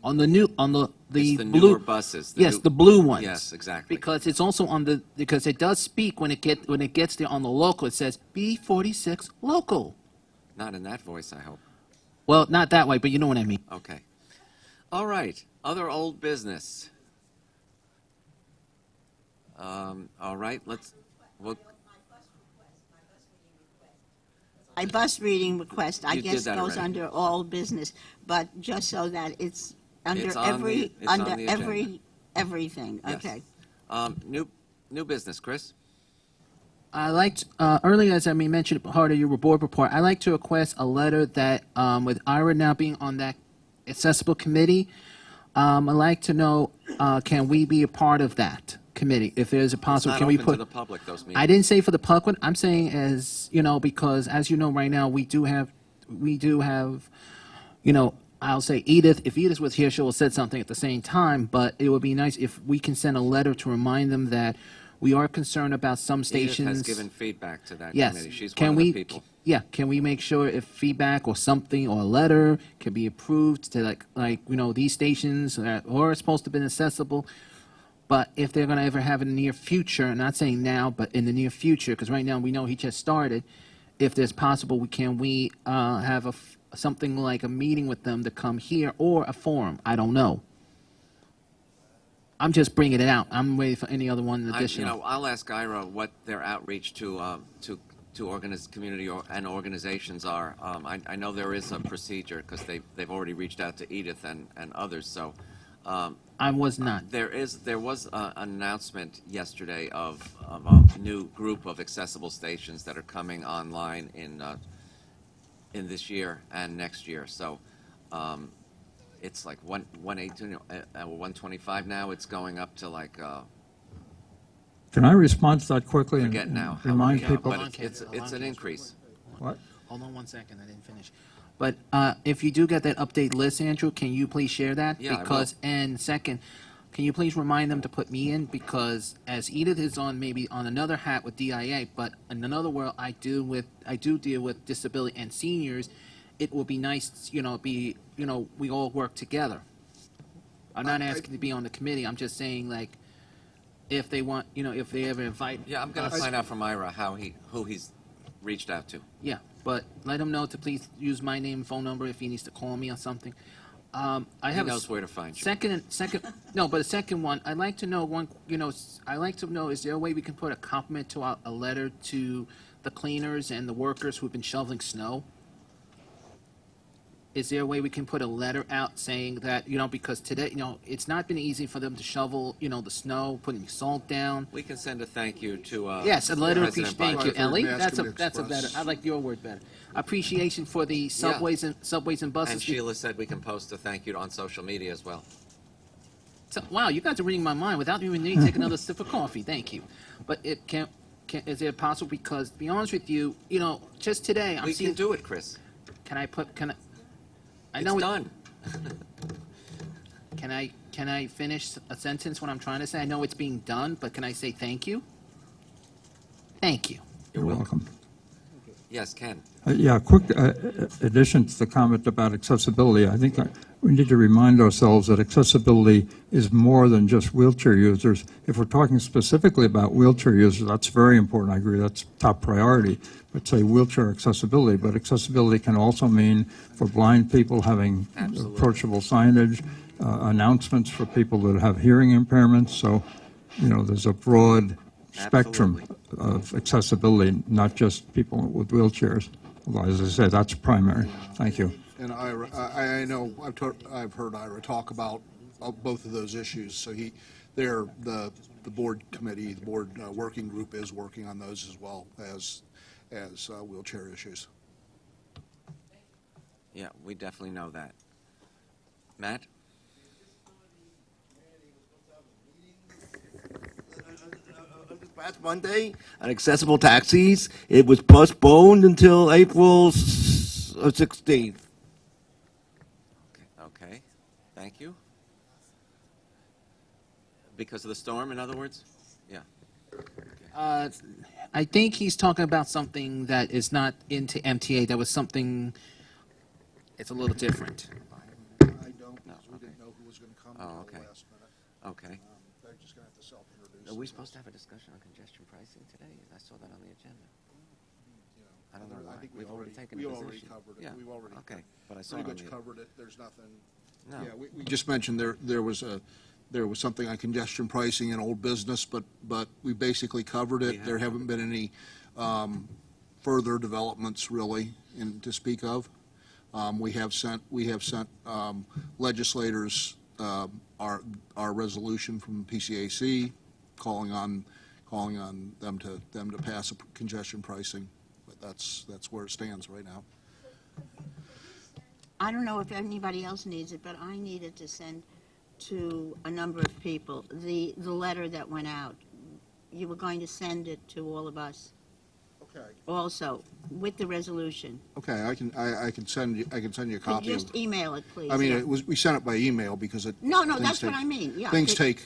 E: on the new, on the
A: It's the
E: blue.
A: newer buses.
E: Yes, the blue ones.
A: Yes, exactly.
E: Because it's also on because it does speak when it gets there on the local, it says B46 local.
A: Not in that voice, I hope.
E: Well, not that way, but you know what I mean.
A: Okay. All right. Other old business. All right. We'll,
G: My bus reading request, I
A: You did
G: guess,
A: that
G: goes
A: already.
G: under all business, but just so that it's under
A: It's on the- it's on the agenda.
G: everything,
A: Yes.
G: okay.
A: new business, Chris.
E: I liked, earlier, as I mentioned, part of your board report, I like to request a letter that, with Ira now being on that accessible committee, I'd like to know, can we be a part of that committee? If there's a
A: It's
E: possible,
A: not
E: can we
A: open to
E: put?
A: the public, those meetings.
E: I didn't say for the public, I'm saying as, because as you know, right now, we do have, I'll say Edith, if Edith was here, she would have said something at the same time, but it would be nice if we can send a letter to remind them that we are concerned about some stations.
A: Edith has given feedback to that
E: Yes.
A: committee. She's
E: Can
A: one of
E: we,
A: the people.
E: Yeah, can we make sure if feedback or something or a letter can be approved to these stations are supposed to be accessible, but if they're going to ever have in the near future, I'm not saying now, but in the near future, because right now we know he just started, if there's possible, can we have something like a meeting with them to come here or a forum? I don't know. I'm just bringing it out. I'm waiting for any other one additional.
A: I'll ask Ira what their outreach to community and organizations are. I know there is a procedure because they've already reached out to Edith and others. So
E: I was not.
A: there was an announcement yesterday of a new group of accessible stations that are coming online in this year and next year. So it's like 118, 125 now. It's going up to like,
C: Can I respond to that quickly? and-
A: forget now.
C: and Remind
A: many,
C: people,
A: But it's an increase.
C: what?
E: Hold on one second, I didn't finish. But if you do get that update list, Andrew, can you please share that?
A: Yeah, I will.
E: Because, and second, can you please remind them to put me in? Because as Edith is on maybe on another hat with DIA, but in another world, I do deal with disability and seniors. It will be nice, we all work together. I'm not asking to be on the committee. I'm just saying, like, if they want, if they ever invite.
A: Yeah, I'm going to find out from Ira who he's reached out to.
E: Yeah, but let him know to please use my name and phone number if he needs to call me or something. I
A: He
E: have
A: knows where to find you.
E: second, no, but a second one. I'd like to know I'd like to know, is there a way we can put a compliment to a letter to the cleaners and the workers who've been shoveling snow? Is there a way we can put a letter out saying that, because today, it's not been easy for them to shovel, the snow, putting salt down.
A: We can send a thank you to
E: Yes, a letter of
A: President
E: appreciation. Thank you,
A: Biden.
E: Ellie.
D: Ask
E: That's
D: him
E: a
D: to
E: that's a better.
D: express.
E: I like your word better. Appreciation for the subways and buses.
A: And Sheila said we can post a thank you on social media as well.
E: Wow, you guys are reading my mind without even needing to take another sip of coffee. Thank you. But it can is it possible? Because to be honest with you, just today I'm
A: We
E: seeing.
A: can do it, Chris.
E: Can I put? Can I? I
A: It's
E: know.
A: done.
E: Can I finish a sentence? What I'm trying to say. I know it's being done, but can I say thank you? Thank you.
C: You're welcome.
A: Yes, Ken.
C: Yeah, quick addition to the comment about accessibility. I think we need to remind ourselves that accessibility is more than just wheelchair users. If we're talking specifically about wheelchair users, that's very important. I agree, that's top priority. But say wheelchair accessibility, but accessibility can also mean for blind people having
A: Absolutely.
C: approachable signage, announcements for people that have hearing impairments. So, there's a broad spectrum of accessibility, not just people with wheelchairs. Although, as I say, that's primary. Thank you.
D: And Ira, I know, I've heard Ira talk about both of those issues, so the board committee, the board working group is working on those as well as wheelchair issues.
A: Yeah, we definitely know that. Matt?
I: Past Monday on accessible taxis. It was postponed until April 16th.
A: Okay, thank you. Because of the storm, in other words? Yeah.
E: I think he's talking about something that is not into MTA. That was something. It's a little different.
D: I don't, because we didn't know who was going to come
A: Oh,
D: until
A: okay.
D: the last minute.
A: Okay.
D: They're just going to have to self-introduce.
A: Are we supposed to have a discussion on congestion pricing today? I saw that on the agenda. I don't know
D: I
A: why.
D: think
A: We've already taken
D: we
A: a
D: already
A: position.
D: covered it.
A: Yeah.
D: We've already
A: Okay, but I saw it
D: pretty
A: on
D: much
A: the.
D: covered it. There's nothing.
A: No.
D: Yeah, we just mentioned there was something on congestion pricing in old business, but we basically covered
A: We
D: it. There
A: have.
D: haven't been any further developments really to speak of. We have sent legislators our resolution from PCAC calling on them to pass a congestion pricing. But that's where it stands right now.
G: I don't know if anybody else needs it, but I needed to send to a number of people the letter that went out. You were going to send it to all of us
D: Okay.
G: also, with the resolution.
D: Okay, I can send you a
G: Could you
D: copy of.
G: just email it, please?
D: I mean,
G: Yeah.
D: we sent it by email because
G: No,
D: things
G: that's what
D: take-
G: I mean, yeah.
D: Things
G: Could-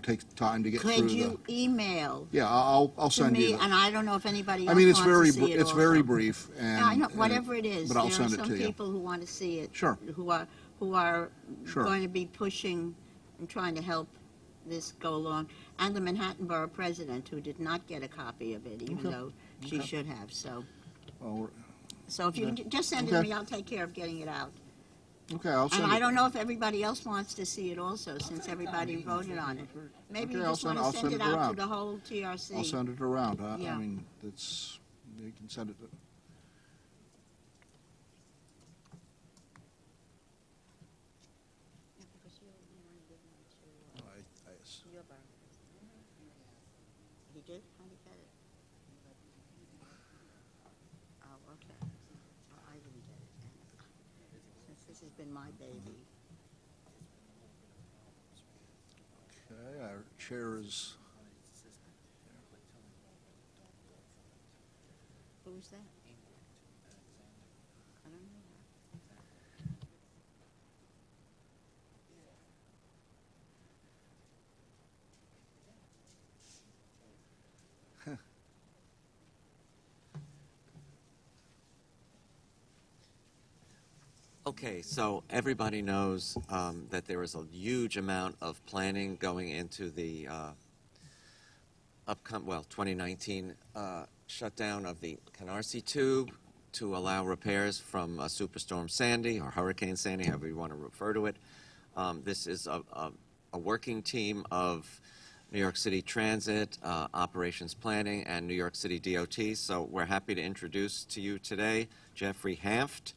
D: take time to get through
G: Could
D: the.
G: you email
D: Yeah, I'll
G: to
D: send
G: me,
D: you.
G: and I don't know if anybody
D: I
G: else
D: mean,
G: wants to see it
D: it's very
G: also.
D: brief and.
G: Yeah, I know, whatever it is.
D: But I'll send it
G: There are
D: to
G: some
D: you.
G: people who want to see it.
D: Sure.
G: Who are
D: Sure.
G: going to be pushing and trying to help this go along. And the Manhattan Borough President, who did not get a copy of it, even
D: Okay.
G: though she should have, so.
D: Well,
G: So if you can just send it to me, I'll take care of getting it out.
D: Okay, I'll send
G: And
D: it.
G: I don't know if everybody else wants to see it also, since everybody voted on it. Maybe you
D: Okay,
G: just want
D: I'll
G: to send
D: send
G: it
D: it
G: out
D: around.
G: to the whole TRC.
D: I'll send it around. I
G: Yeah.
D: mean, you can send it to.
G: He did? How did he get it? Oh, okay. Well, I didn't get it. And since this has been my baby,
D: our chair is,
G: Who was that? I don't know.
A: Okay, so everybody knows that there is a huge amount of planning going into the 2019 shutdown of the NYCTRC tube to allow repairs from Superstorm Sandy or Hurricane Sandy, however you want to refer to it. This is a working team of New York City Transit, Operations Planning, and New York City DOT. So we're happy to introduce to you today Jeffrey Hanft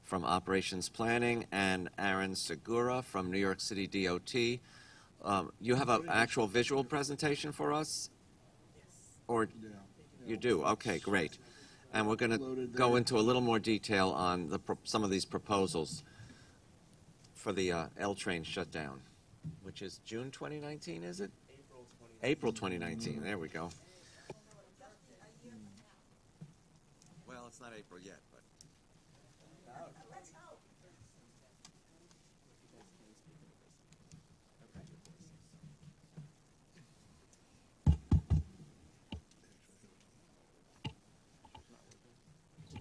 A: from Operations Planning and Aaron Segura from New York City DOT. You have an actual visual presentation for us? Or you do? Okay, great. And we're going to go into a little more detail on some of these proposals for the L train shutdown, which is June 2019, is it? April 2019, there we go. Well, it's not April yet, but.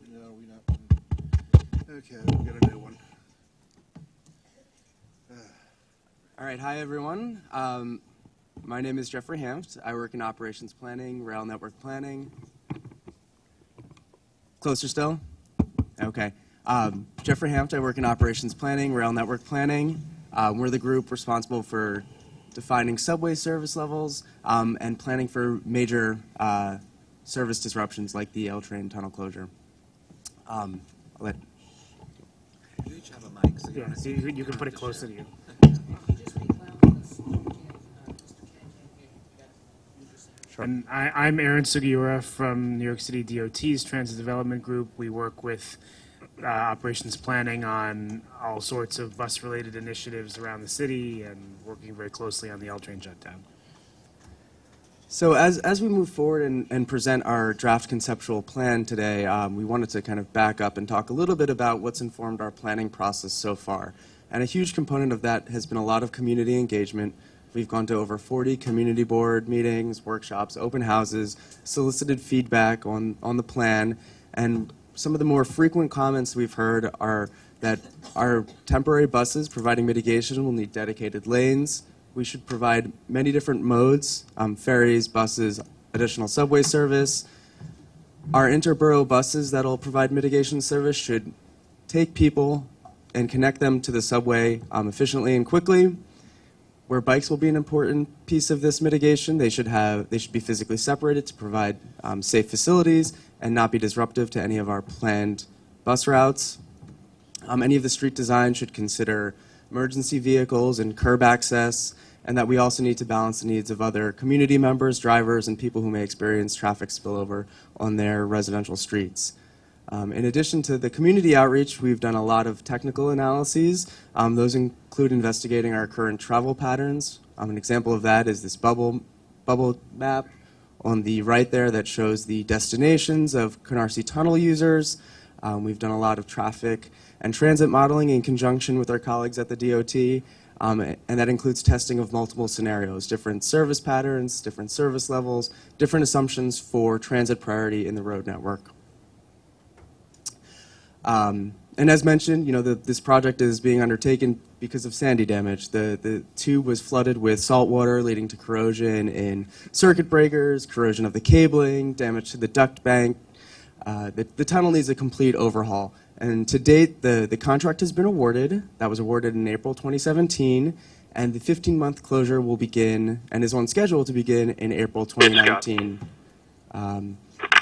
D: no, we not. Okay, we'll get a new one.
J: All right, hi everyone. My name is Jeffrey Hanft. I work in operations planning, rail network planning. Closer still? Okay. Jeffrey Hanft, I work in operations planning, rail network planning. We're the group responsible for defining subway service levels and planning for major service disruptions like the L train tunnel closure. I'll let
A: You each have a mic, so
K: Yeah, so you can put it closer to you. And I'm Aaron Sugiura from New York City DOT's Transit Development Group. We work with operations planning on all sorts of bus-related initiatives around the city and working very closely on the L train shutdown.
J: So as we move forward and present our draft conceptual plan today, we wanted to kind of back up and talk a little bit about what's informed our planning process so far. And a huge component of that has been a lot of community engagement. We've gone to over 40 community board meetings, workshops, open houses, solicited feedback on the plan, and some of the more frequent comments we've heard are that our temporary buses providing mitigation will need dedicated lanes. We should provide many different modes, ferries, buses, additional subway service. Our interborough buses that will provide mitigation service should take people and connect them to the subway efficiently and quickly. Where bikes will be an important piece of this mitigation, they should be physically separated to provide safe facilities and not be disruptive to any of our planned bus routes. Any of the street design should consider emergency vehicles and curb access, and that we also need to balance the needs of other community members, drivers, and people who may experience traffic spillover on their residential streets. In addition to the community outreach, we've done a lot of technical analyses. Those include investigating our current travel patterns. An example of that is this bubble map on the right there that shows the destinations of Canarsie Tunnel users. We've done a lot of traffic and transit modeling in conjunction with our colleagues at the DOT, and that includes testing of multiple scenarios, different service patterns, different service levels, different assumptions for transit priority in the road network. And as mentioned, this project is being undertaken because of Sandy damage. The tube was flooded with salt water, leading to corrosion in circuit breakers, corrosion of the cabling, damage to the duct bank. The tunnel needs a complete overhaul. And to date, the contract has been awarded. That was awarded in April 2017. And the 15-month closure will begin and is on schedule to begin in April 2019. And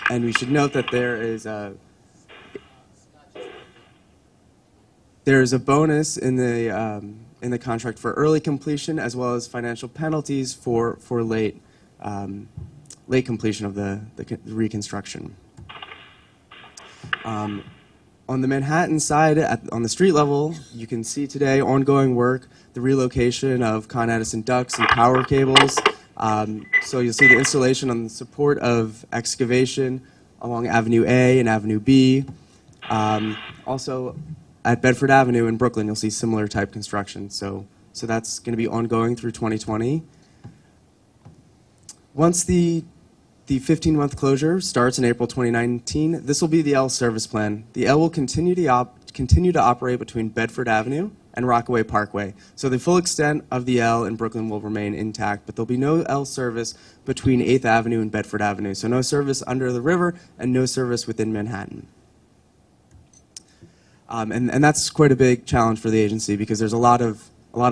J: we should note that there is a bonus in the contract for early completion, as well as financial penalties for late completion of the reconstruction. On the Manhattan side, on the street level, you can see today ongoing work, the relocation of Con Edison ducts and power cables. So you'll see the installation on the support of excavation along Avenue A and Avenue B. Also, at Bedford Avenue in Brooklyn, you'll see similar type construction. So that's going to be ongoing through 2020. Once the 15-month closure starts in April 2019, this will be the L service plan. The L will continue to operate between Bedford Avenue and Rockaway Parkway. So the full extent of the L in Brooklyn will remain intact, but there'll be no L service between 8th Avenue and Bedford Avenue. So no service under the river and no service within Manhattan. And that's quite a big challenge for the agency because there's a lot of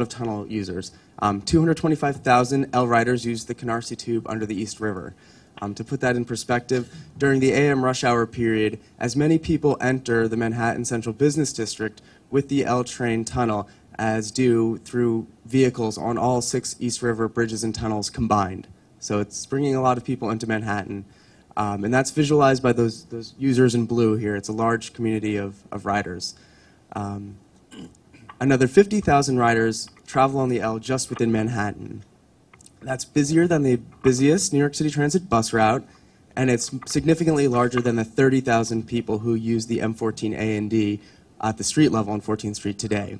J: tunnel users. 225,000 L riders use the Canarsie Tube under the East River. To put that in perspective, during the AM rush hour period, as many people enter the Manhattan Central Business District with the L train tunnel as do through vehicles on all 6 East River bridges and tunnels combined. So it's bringing a lot of people into Manhattan. And that's visualized by those users in blue here. It's a large community of riders. Another 50,000 riders travel on the L just within Manhattan. That's busier than the busiest New York City Transit bus route, and it's significantly larger than the 30,000 people who use the M14 A and D at the street level on 14th Street today.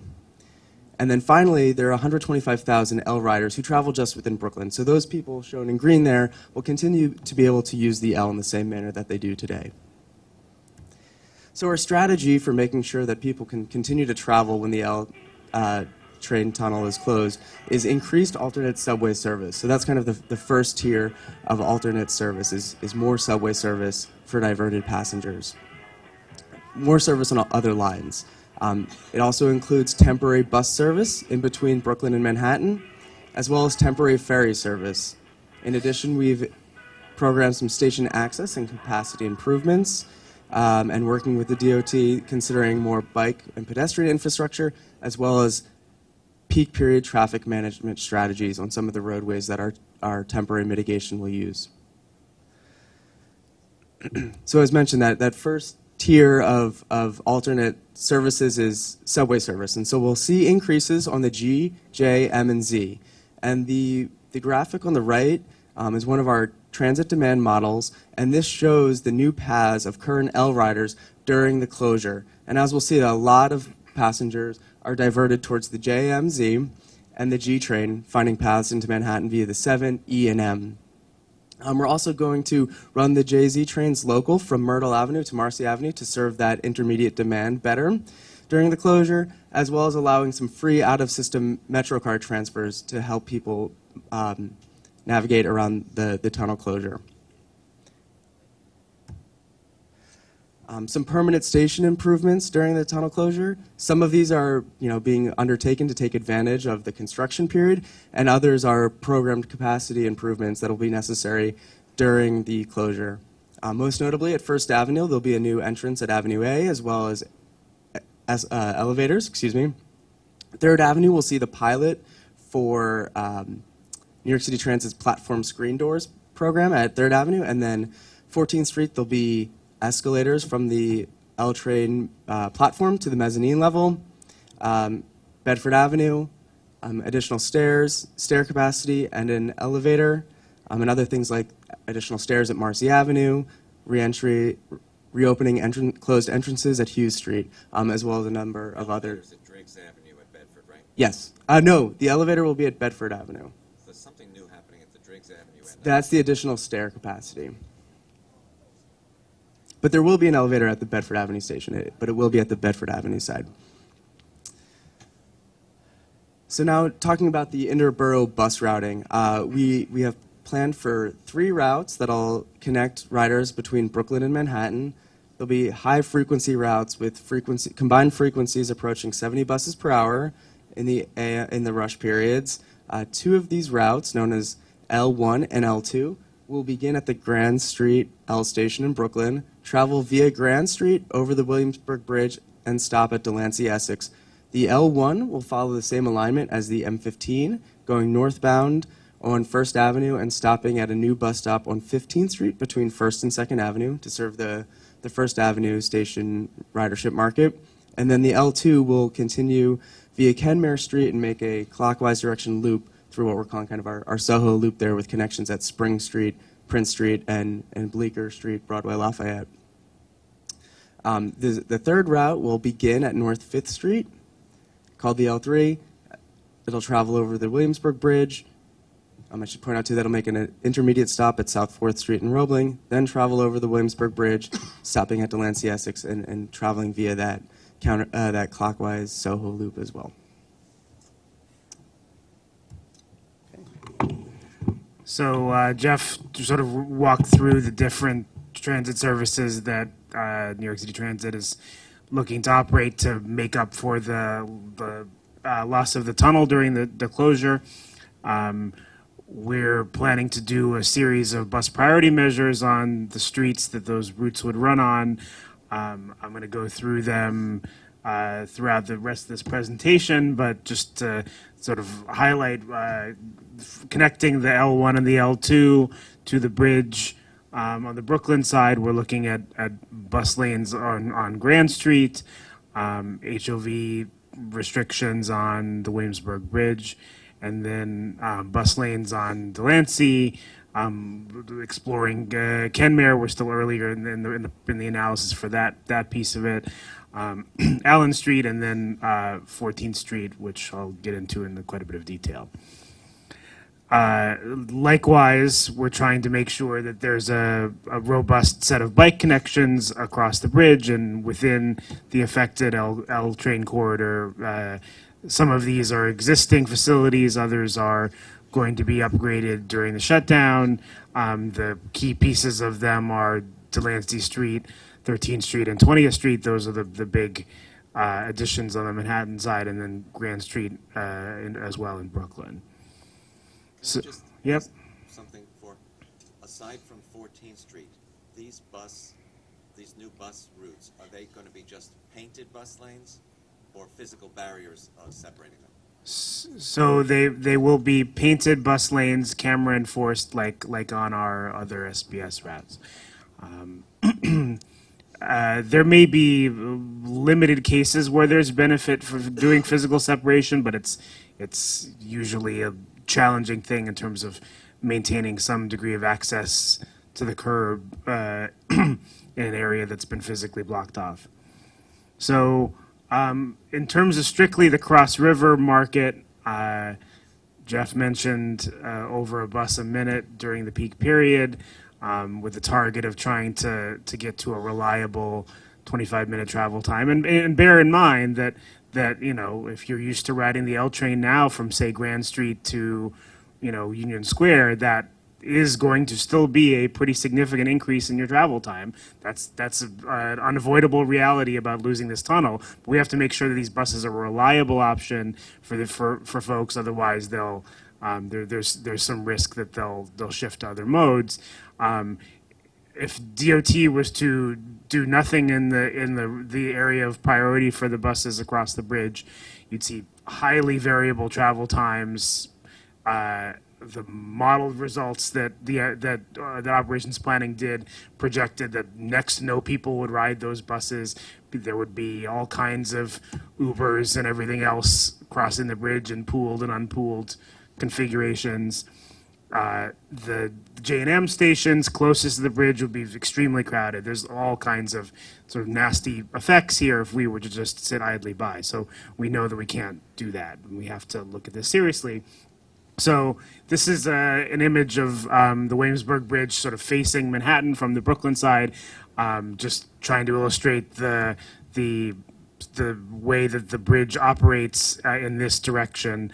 J: And then finally, there are 125,000 L riders who travel just within Brooklyn. So those people shown in green there will continue to be able to use the L in the same manner that they do today. So our strategy for making sure that people can continue to travel when the L train tunnel is closed is increased alternate subway service. So that's kind of the first tier of alternate service is more subway service for diverted passengers. More service on other lines. It also includes temporary bus service in between Brooklyn and Manhattan, as well as temporary ferry service. In addition, we've programmed some station access and capacity improvements, and working with the DOT, considering more bike and pedestrian infrastructure, as well as peak period traffic management strategies on some of the roadways that our temporary mitigation will use. So as mentioned, that first tier of alternate services is subway service. And so we'll see increases on the G, J, M, and Z. And the graphic on the right is one of our transit demand models, and this shows the new paths of current L riders during the closure. And as we'll see, a lot of passengers are diverted towards the J, M, Z, and the G train, finding paths into Manhattan via the 7, E, and M. We're also going to run the JZ trains local from Myrtle Avenue to Marcy Avenue to serve that intermediate demand better during the closure, as well as allowing some free out-of-system MetroCard transfers to help people navigate around the tunnel closure. Some permanent station improvements during the tunnel closure. Some of these are being undertaken to take advantage of the construction period, and others are programmed capacity improvements that will be necessary during the closure. Most notably, at First Avenue, there'll be a new entrance at Avenue A, as well as elevators, Third Avenue will see the pilot for New York City Transit's platform screen doors program at Third Avenue, and then 14th Street, there'll be escalators from the L train platform to the mezzanine level. Bedford Avenue, additional stairs, stair capacity, and an elevator, and other things like additional stairs at Marcy Avenue, reentry, reopening closed entrances at Hughes Street, as well as a number of other.
A: At Driggs Avenue at Bedford, right?
J: Yes. No, the elevator will be at Bedford Avenue.
A: So there's something new happening at the Driggs Avenue end.
J: That's the additional stair capacity. But there will be an elevator at the Bedford Avenue station, but it will be at the Bedford Avenue side. So now talking about the interborough bus routing, we have planned for 3 routes that'll connect riders between Brooklyn and Manhattan. There'll be high-frequency routes with combined frequencies approaching 70 buses per hour in the rush periods. 2 of these routes, known as L1 and L2, will begin at the Grand Street L station in Brooklyn, travel via Grand Street over the Williamsburg Bridge, and stop at Delancey, Essex. The L1 will follow the same alignment as the M15, going northbound on First Avenue and stopping at a new bus stop on 15th Street between First and Second Avenue to serve the First Avenue station ridership market. And then the L2 will continue via Kenmare Street and make a clockwise direction loop through what we're calling kind of our Soho loop there with connections at Spring Street, Prince Street, and Bleecker Street, Broadway, Lafayette. The third route will begin at North 5th Street, called the L3. It'll travel over the Williamsburg Bridge. I should point out, too, that it'll make an intermediate stop at South 4th Street in Roebling, then travel over the Williamsburg Bridge, stopping at Delancey, Essex, and traveling via that clockwise Soho loop as well.
K: So Jeff sort of walked through the different transit services that New York City Transit is looking to operate to make up for the loss of the tunnel during the closure. We're planning to do a series of bus priority measures on the streets that those routes would run on. I'm going to go through them throughout the rest of this presentation, but just to sort of highlight connecting the L1 and the L2 to the bridge. On the Brooklyn side, we're looking at bus lanes on Grand Street, HOV restrictions on the Williamsburg Bridge, and then bus lanes on Delancey, exploring Kenmare. We're still earlier in the analysis for that piece of it. Allen Street, and then 14th Street, which I'll get into in quite a bit of detail. Likewise, we're trying to make sure that there's a robust set of bike connections across the bridge and within the affected L train corridor. Some of these are existing facilities, others are going to be upgraded during the shutdown. The key pieces of them are Delancey Street, 13th Street, and 20th Street. Those are the big additions on the Manhattan side, and then Grand Street as well in Brooklyn. So,
A: Just
K: yep.
A: something for, aside from 14th Street, these new bus routes, are they going to be just painted bus lanes or physical barriers separating them?
K: So they will be painted bus lanes, camera enforced, like on our other SBS routes. There may be limited cases where there's benefit for doing physical separation, but it's usually a challenging thing in terms of maintaining some degree of access to the curb in an area that's been physically blocked off. So in terms of strictly the Cross River market, Jeff mentioned over a bus a minute during the peak period, with the target of trying to get to a reliable 25-minute travel time. And bear in mind that if you're used to riding the L train now from, say, Grand Street to, Union Square, that is going to still be a pretty significant increase in your travel time. That's an unavoidable reality about losing this tunnel. But we have to make sure that these buses are a reliable option for folks. Otherwise, there's some risk that they'll shift to other modes. If DOT was to do nothing in the area of priority for the buses across the bridge, you'd see highly variable travel times. The modeled results that operations planning did projected that next to no people would ride those buses. There would be all kinds of Ubers and everything else crossing the bridge in pooled and unpooled configurations. The J&M stations closest to the bridge would be extremely crowded. There's all kinds of sort of nasty effects here if we were to just sit idly by. So we know that we can't do that. We have to look at this seriously. So this is an image of the Williamsburg Bridge sort of facing Manhattan from the Brooklyn side, just trying to illustrate the way that the bridge operates in this direction.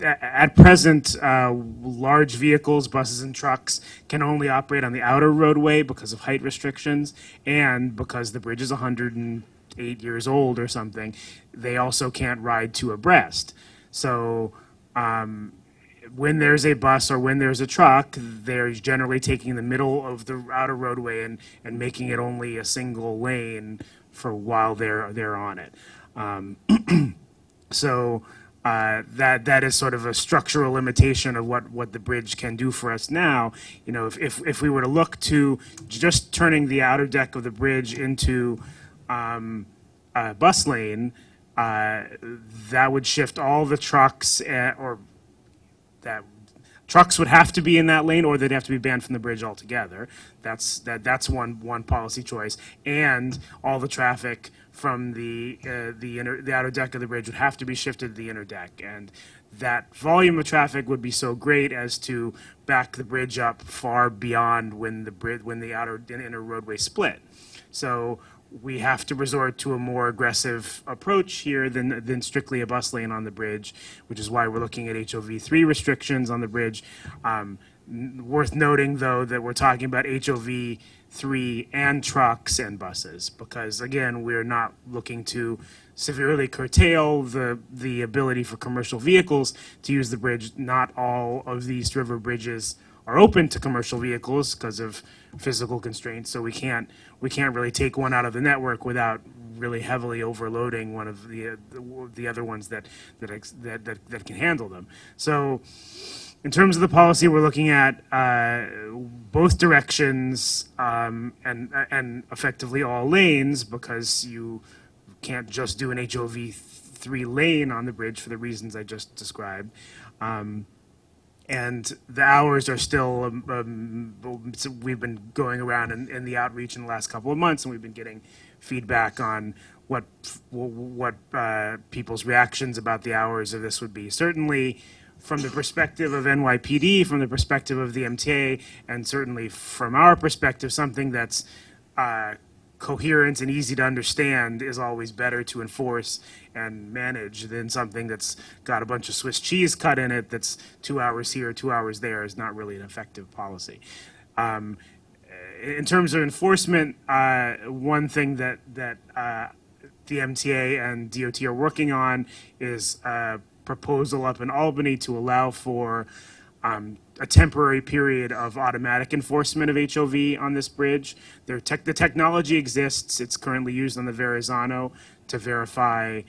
K: At present, large vehicles, buses and trucks, can only operate on the outer roadway because of height restrictions and because the bridge is 108 years old or something. They also can't ride two abreast. So when there's a bus or when there's a truck, they're generally taking the middle of the outer roadway and making it only a single lane for while they're on it. So that is sort of a structural limitation of what the bridge can do for us now. You know, if we were to look to just turning the outer deck of the bridge into a bus lane, that would shift all the trucks, or that trucks would have to be in that lane, or they'd have to be banned from the bridge altogether. That's one policy choice, and all the traffic from the outer deck of the bridge would have to be shifted to the inner deck, and that volume of traffic would be so great as to back the bridge up far beyond when the outer and inner roadway split. So we have to resort to a more aggressive approach here than strictly a bus lane on the bridge, which is why we're looking at HOV3 restrictions on the bridge. Worth noting, though, that we're talking about HOV3 and trucks and buses, because, again, we're not looking to severely curtail the ability for commercial vehicles to use the bridge. Not all of the East River bridges are open to commercial vehicles because of physical constraints, so we can't really take one out of the network without really heavily overloading one of the other ones that can handle them. So in terms of the policy, we're looking at both directions and effectively all lanes, because you can't just do an HOV3 lane on the bridge for the reasons I just described. And the hours are still, so we've been going around in the outreach in the last couple of months, and we've been getting feedback on what people's reactions about the hours of this would be. Certainly from the perspective of NYPD, from the perspective of the MTA, and certainly from our perspective, something that's coherent and easy to understand is always better to enforce and manage than something that's got a bunch of Swiss cheese cut in it that's 2 hours here, 2 hours there is not really an effective policy. In terms of enforcement, one thing that the MTA and DOT are working on is a proposal up in Albany to allow for a temporary period of automatic enforcement of HOV on this bridge. The technology exists. It's currently used on the Verrazano to verify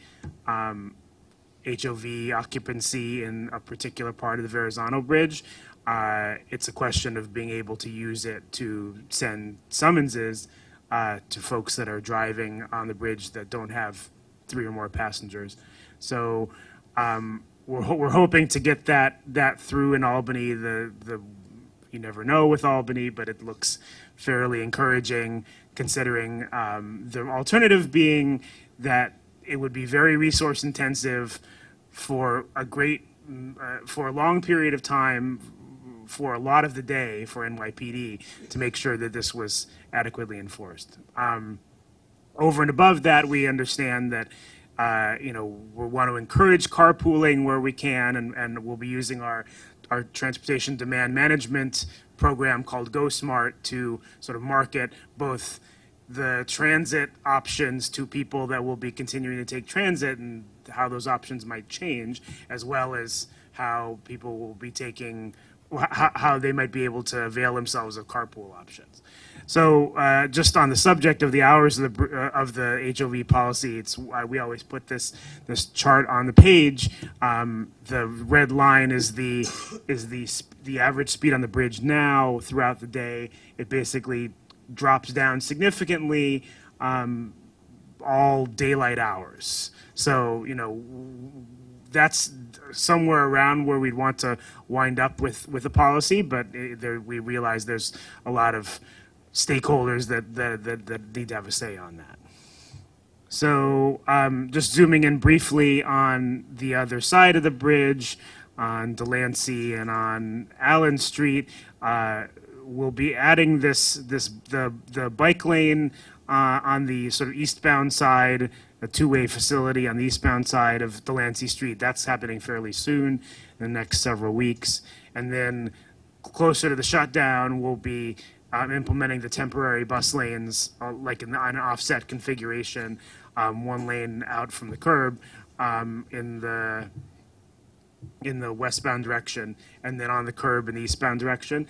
K: HOV occupancy in a particular part of the Verrazano Bridge. It's a question of being able to use it to send summonses to folks that are driving on the bridge that don't have 3 or more passengers. So we're hoping to get that through in Albany. You never know with Albany, but it looks fairly encouraging, considering the alternative being that it would be very resource intensive for a long period of time, for a lot of the day for NYPD to make sure that this was adequately enforced. Over and above that, we understand that we want to encourage carpooling where we can, and we'll be using our transportation demand management program called Go Smart to sort of market both the transit options to people that will be continuing to take transit and how those options might change, as well as how people will be how they might be able to avail themselves of carpool options. So just on the subject of the hours of the HOV policy, we always put this chart on the page. The red line is the average speed on the bridge now throughout the day. It basically drops down significantly all daylight hours. So that's somewhere around where we'd want to wind up with a policy, but we realize there's a lot of stakeholders that need to have a say on that. So just zooming in briefly on the other side of the bridge, on Delancey and on Allen Street, we'll be adding the bike lane on the sort of eastbound side, a two-way facility on the eastbound side of Delancey Street. That's happening fairly soon, in the next several weeks. And then closer to the shutdown, we'll be implementing the temporary bus lanes, like on an offset configuration, one lane out from the curb in the westbound direction, and then on the curb in the eastbound direction.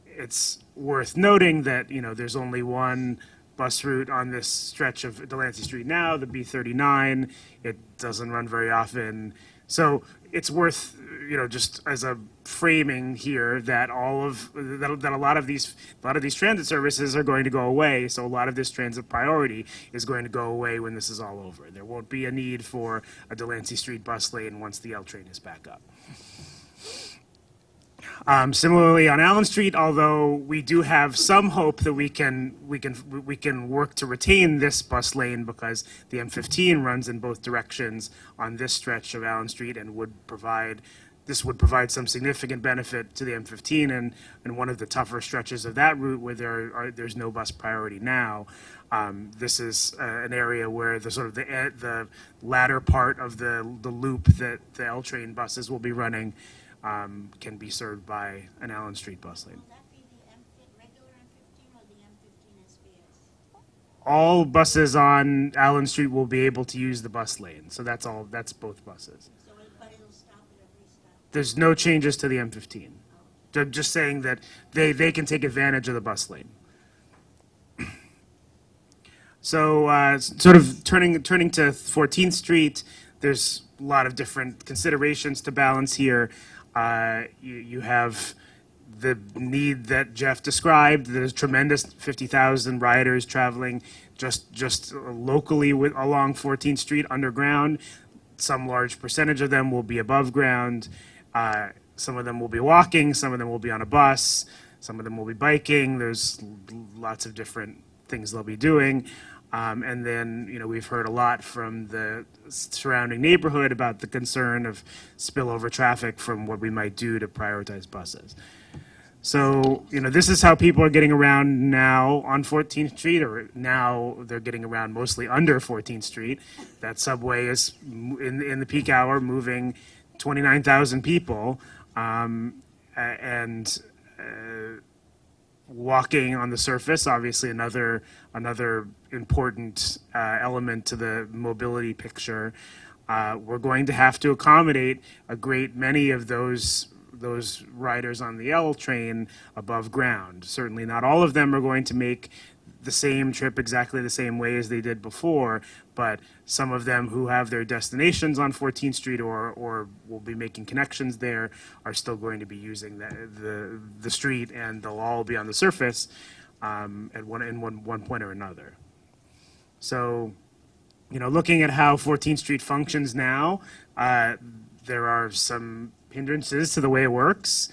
K: It's worth noting that there's only one bus route on this stretch of Delancey Street now, the B39. It doesn't run very often. So it's worth, just as a framing here that that a lot of these transit services are going to go away. So a lot of this transit priority is going to go away when this is all over. There won't be a need for a Delancey Street bus lane once the L train is back up. Similarly, on Allen Street, although we do have some hope that we can work to retain this bus lane because the M15 runs in both directions on this stretch of Allen Street and would provide some significant benefit to the M15 and one of the tougher stretches of that route where there's no bus priority now. This is an area where the latter part of the loop that the L train buses will be running can be served by an Allen Street bus lane.
G: Will that be the regular M15 or the M15 SBS?
K: All buses on Allen Street will be able to use the bus lane, so that's both buses.
G: But it'll stop at every stop?
K: There's no changes to the M15. I'm just saying that they can take advantage of the bus lane. So sort of turning to 14th Street, there's a lot of different considerations to balance here. You have the need that Jeff described. There's tremendous 50,000 riders traveling just locally along 14th Street underground. Some large percentage of them will be above ground. Some of them will be walking. Some of them will be on a bus. Some of them will be biking. There's lots of different things they'll be doing. And then, we've heard a lot from the surrounding neighborhood about the concern of spillover traffic from what we might do to prioritize buses. So, this is how people are getting around now on 14th Street, or now they're getting around mostly under 14th Street. That subway is, in the peak hour, moving 29,000 people, and walking on the surface, obviously another important element to the mobility picture. We're going to have to accommodate a great many of those riders on the L train above ground. Certainly not all of them are going to make the same trip exactly the same way as they did before, but some of them who have their destinations on 14th Street or will be making connections there are still going to be using the street, and they'll all be on the surface at one point or another. So, looking at how 14th Street functions now, there are some hindrances to the way it works.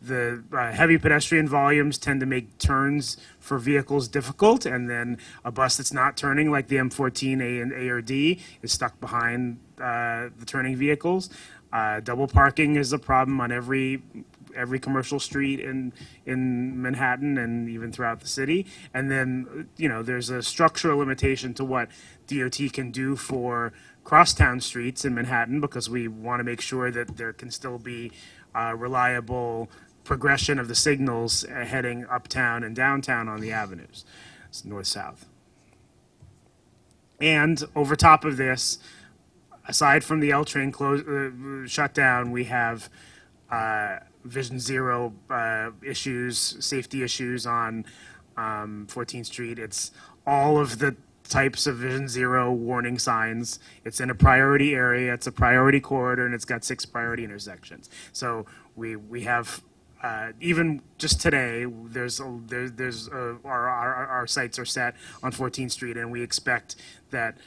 K: The heavy pedestrian volumes tend to make turns for vehicles difficult, and then a bus that's not turning, like the M14 A or D, is stuck behind the turning vehicles. Double parking is a problem on every commercial street in Manhattan and even throughout the city. And then, there's a structural limitation to what DOT can do for crosstown streets in Manhattan, because we want to make sure that there can still be reliable progression of the signals heading uptown and downtown on the avenues, north-south. And over top of this, aside from the L train shut down, we have Vision Zero issues, safety issues on 14th Street. It's all of the types of Vision Zero warning signs. It's in a priority area, it's a priority corridor, and it's got 6 priority intersections. So we have, even just today, our sights are set on 14th Street, and we expect that,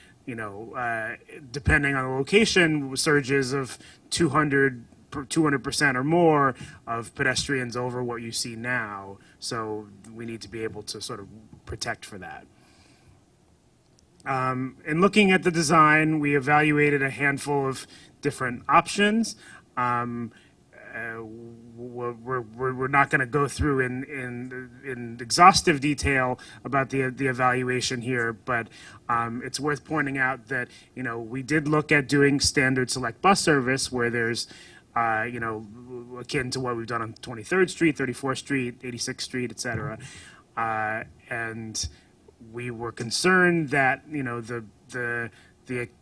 K: depending on the location, surges of 200% or more of pedestrians over what you see now. So we need to be able to sort of protect for that. In looking at the design, we evaluated a handful of different options. We're not going to go through in exhaustive detail about the evaluation here, but it's worth pointing out that we did look at doing standard select bus service where there's akin to what we've done on 23rd Street, 34th Street, 86th Street, et cetera. And we were concerned that the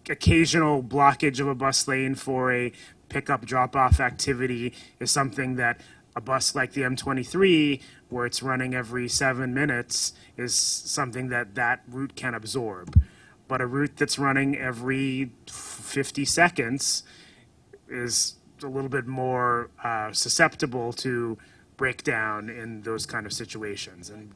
K: occasional blockage of a bus lane for a pickup drop-off activity is something that a bus like the M23, where it's running every 7 minutes, is something that route can absorb. But a route that's running every 50 seconds is a little bit more susceptible to breakdown in those kind of situations. And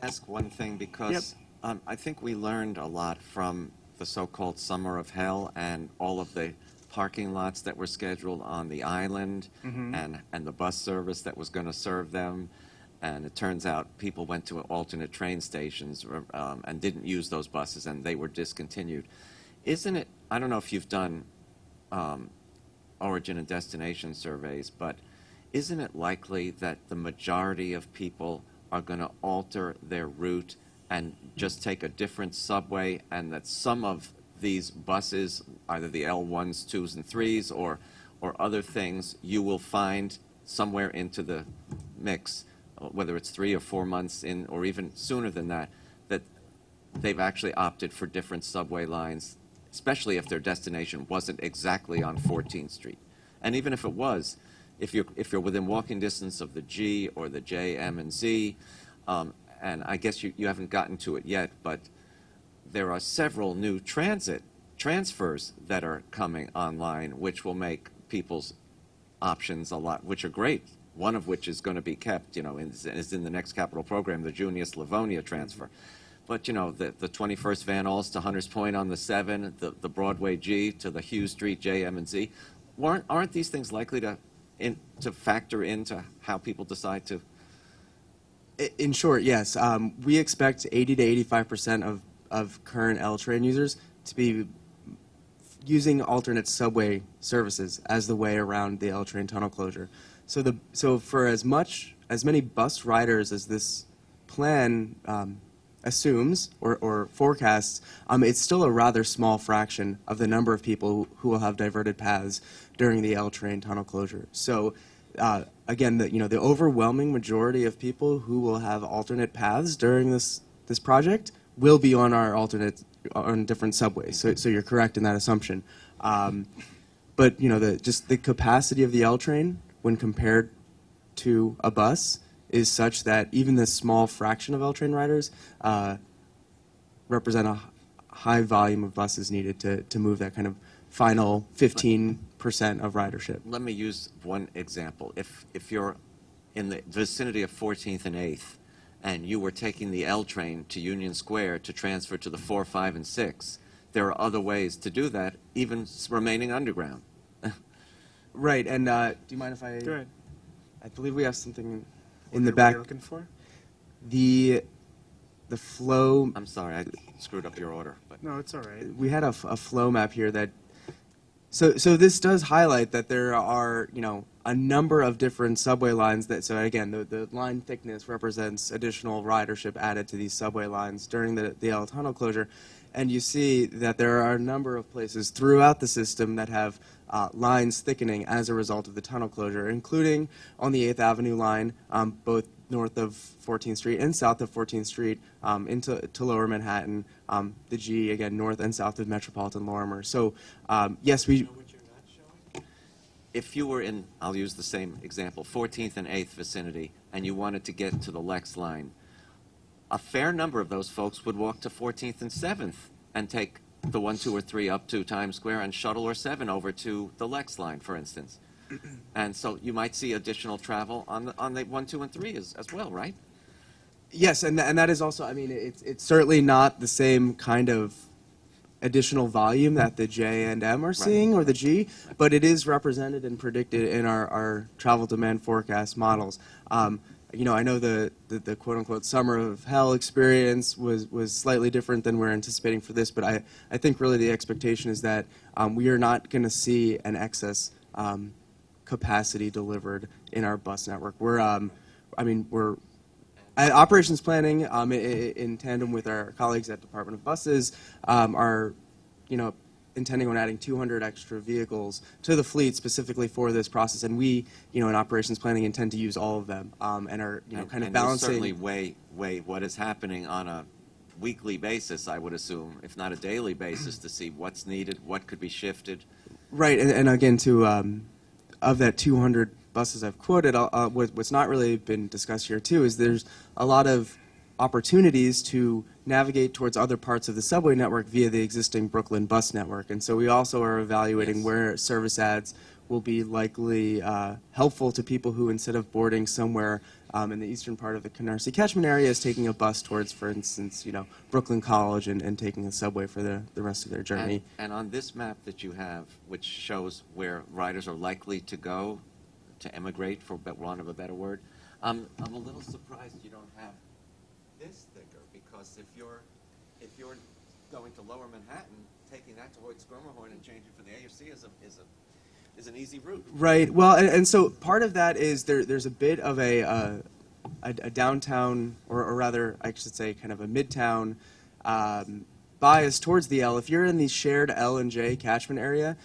A: Ask one thing because I think we learned a lot from the so-called Summer of Hell and all of the parking lots that were scheduled on the island and the bus service that was going to serve them. And it turns out people went to alternate train stations and didn't use those buses, and they were discontinued. Isn't it, I don't know if you've done origin and destination surveys, but isn't it likely that the majority of people are going to alter their route and just take a different subway, and that some of these buses, either the L1s, 2s, and 3s, or other things, you will find somewhere into the mix, whether it's 3 or 4 months in, or even sooner than that, that they've actually opted for different subway lines, especially if their destination wasn't exactly on 14th Street. And even if it was, if you're within walking distance of the G or the J, M, and Z, and I guess you haven't gotten to it yet, but there are several new transfers that are coming online, which will make people's options a lot, which are great. One of which is going to be kept, is in the next capital program, the Junius Livonia transfer. But, the 21st Van Alst to Hunters Point on the 7, the Broadway G to the Hughes Street J, M, and Z, aren't these things likely to factor into how people decide to?
J: In short, yes. We expect 80 to 85% of current L train users to be using alternate subway services as the way around the L train tunnel closure. So for as many bus riders as this plan assumes or forecasts, it's still a rather small fraction of the number of people who will have diverted paths during the L train tunnel closure. So again, the overwhelming majority of people who will have alternate paths during this project will be on on different subways. So you're correct in that assumption. But just the capacity of the L train when compared to a bus is such that even this small fraction of L train riders represent a high volume of buses needed to move that kind of final 15% of ridership.
A: Let me use one example. If you're in the vicinity of 14th and 8th, and you were taking the L train to Union Square to transfer to the 4, 5, and 6, there are other ways to do that, even remaining underground.
J: Right, and do you mind if I?
K: Go ahead.
J: I believe we have something in
K: What
J: the
K: are
J: back.
K: you looking for?
J: The flow.
A: I'm sorry, I screwed up your order. But
K: No, it's all right.
J: We had a flow map here that. So this does highlight that there are a number of different subway lines that. So again, the line thickness represents additional ridership added to these subway lines during the L tunnel closure, and you see that there are a number of places throughout the system that have lines thickening as a result of the tunnel closure, including on the 8th Avenue line, both north of 14th Street and south of 14th Street into Lower Manhattan, the G, again, north and south of Metropolitan Lorimer. So, yes, we...
A: if you were in, I'll use the same example, 14th and 8th vicinity, and you wanted to get to the Lex line, a fair number of those folks would walk to 14th and 7th and take the 1, 2, or 3 up to Times Square and shuttle or 7 over to the Lex line, for instance. And so you might see additional travel on the 1, 2, and 3 as well, right?
J: Yes, and that is also, I mean, it's certainly not the same kind of additional volume that the J and M are seeing, or the G, but it is represented and predicted in our travel demand forecast models. I know the quote-unquote Summer of Hell experience was slightly different than we're anticipating for this, but I think really the expectation is that we are not going to see an excess capacity delivered in our bus network. We're at operations planning in tandem with our colleagues at Department of Buses are intending on adding 200 extra vehicles to the fleet specifically for this process, and we, in operations planning, intend to use all of them, and are, kind of balancing.
A: Certainly weigh what is happening on a weekly basis, I would assume, if not a daily basis, to see what's needed, what could be shifted.
J: Right, and again, of that 200 buses I've quoted, what's not really been discussed here too is there's a lot of opportunities to navigate towards other parts of the subway network via the existing Brooklyn bus network. And so we also are evaluating where service ads will be likely helpful to people who, instead of boarding somewhere in the eastern part of the NYCTRC catchment area, is taking a bus towards, for instance, Brooklyn College and taking a subway for the rest of their journey.
A: And on this map that you have, which shows where riders are likely to go, to emigrate, for want of a better word, I'm a little surprised you don't have this thicker, because if you're going to Lower Manhattan, taking that to Hoyt-Schermerhorn and changing for the AFC is an easy route.
J: Right. Well, and so part of that is there's a bit of a downtown, or rather, I should say, kind of a midtown bias towards the L. If you're in the shared L and J catchment area,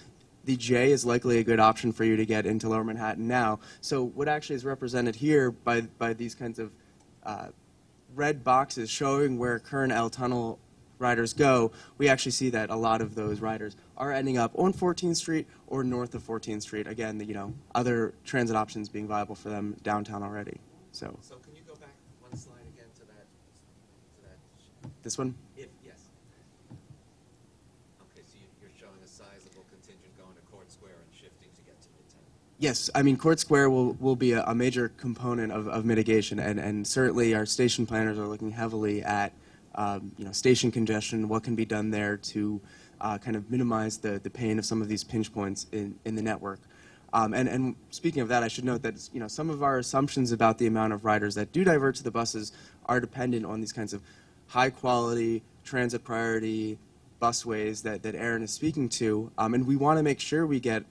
J: the J is likely a good option for you to get into Lower Manhattan now. So what actually is represented here by these kinds of red boxes showing where current L tunnel riders go, we actually see that a lot of those riders are ending up on 14th Street or north of 14th Street. Again, other transit options being viable for them downtown already. So
A: can you go back one slide again to that?
J: This one?
A: Yes. Okay, so you're showing a sizable contingent going to Court Square and shifting to get to Midtown.
J: Yes, I mean, Court Square will be a major component of mitigation, and certainly our station planners are looking heavily at station congestion, what can be done there to kind of minimize the pain of some of these pinch points in the network. And speaking of that, I should note that some of our assumptions about the amount of riders that do divert to the buses are dependent on these kinds of high-quality, transit priority busways that Aaron is speaking to, and we want to make sure we get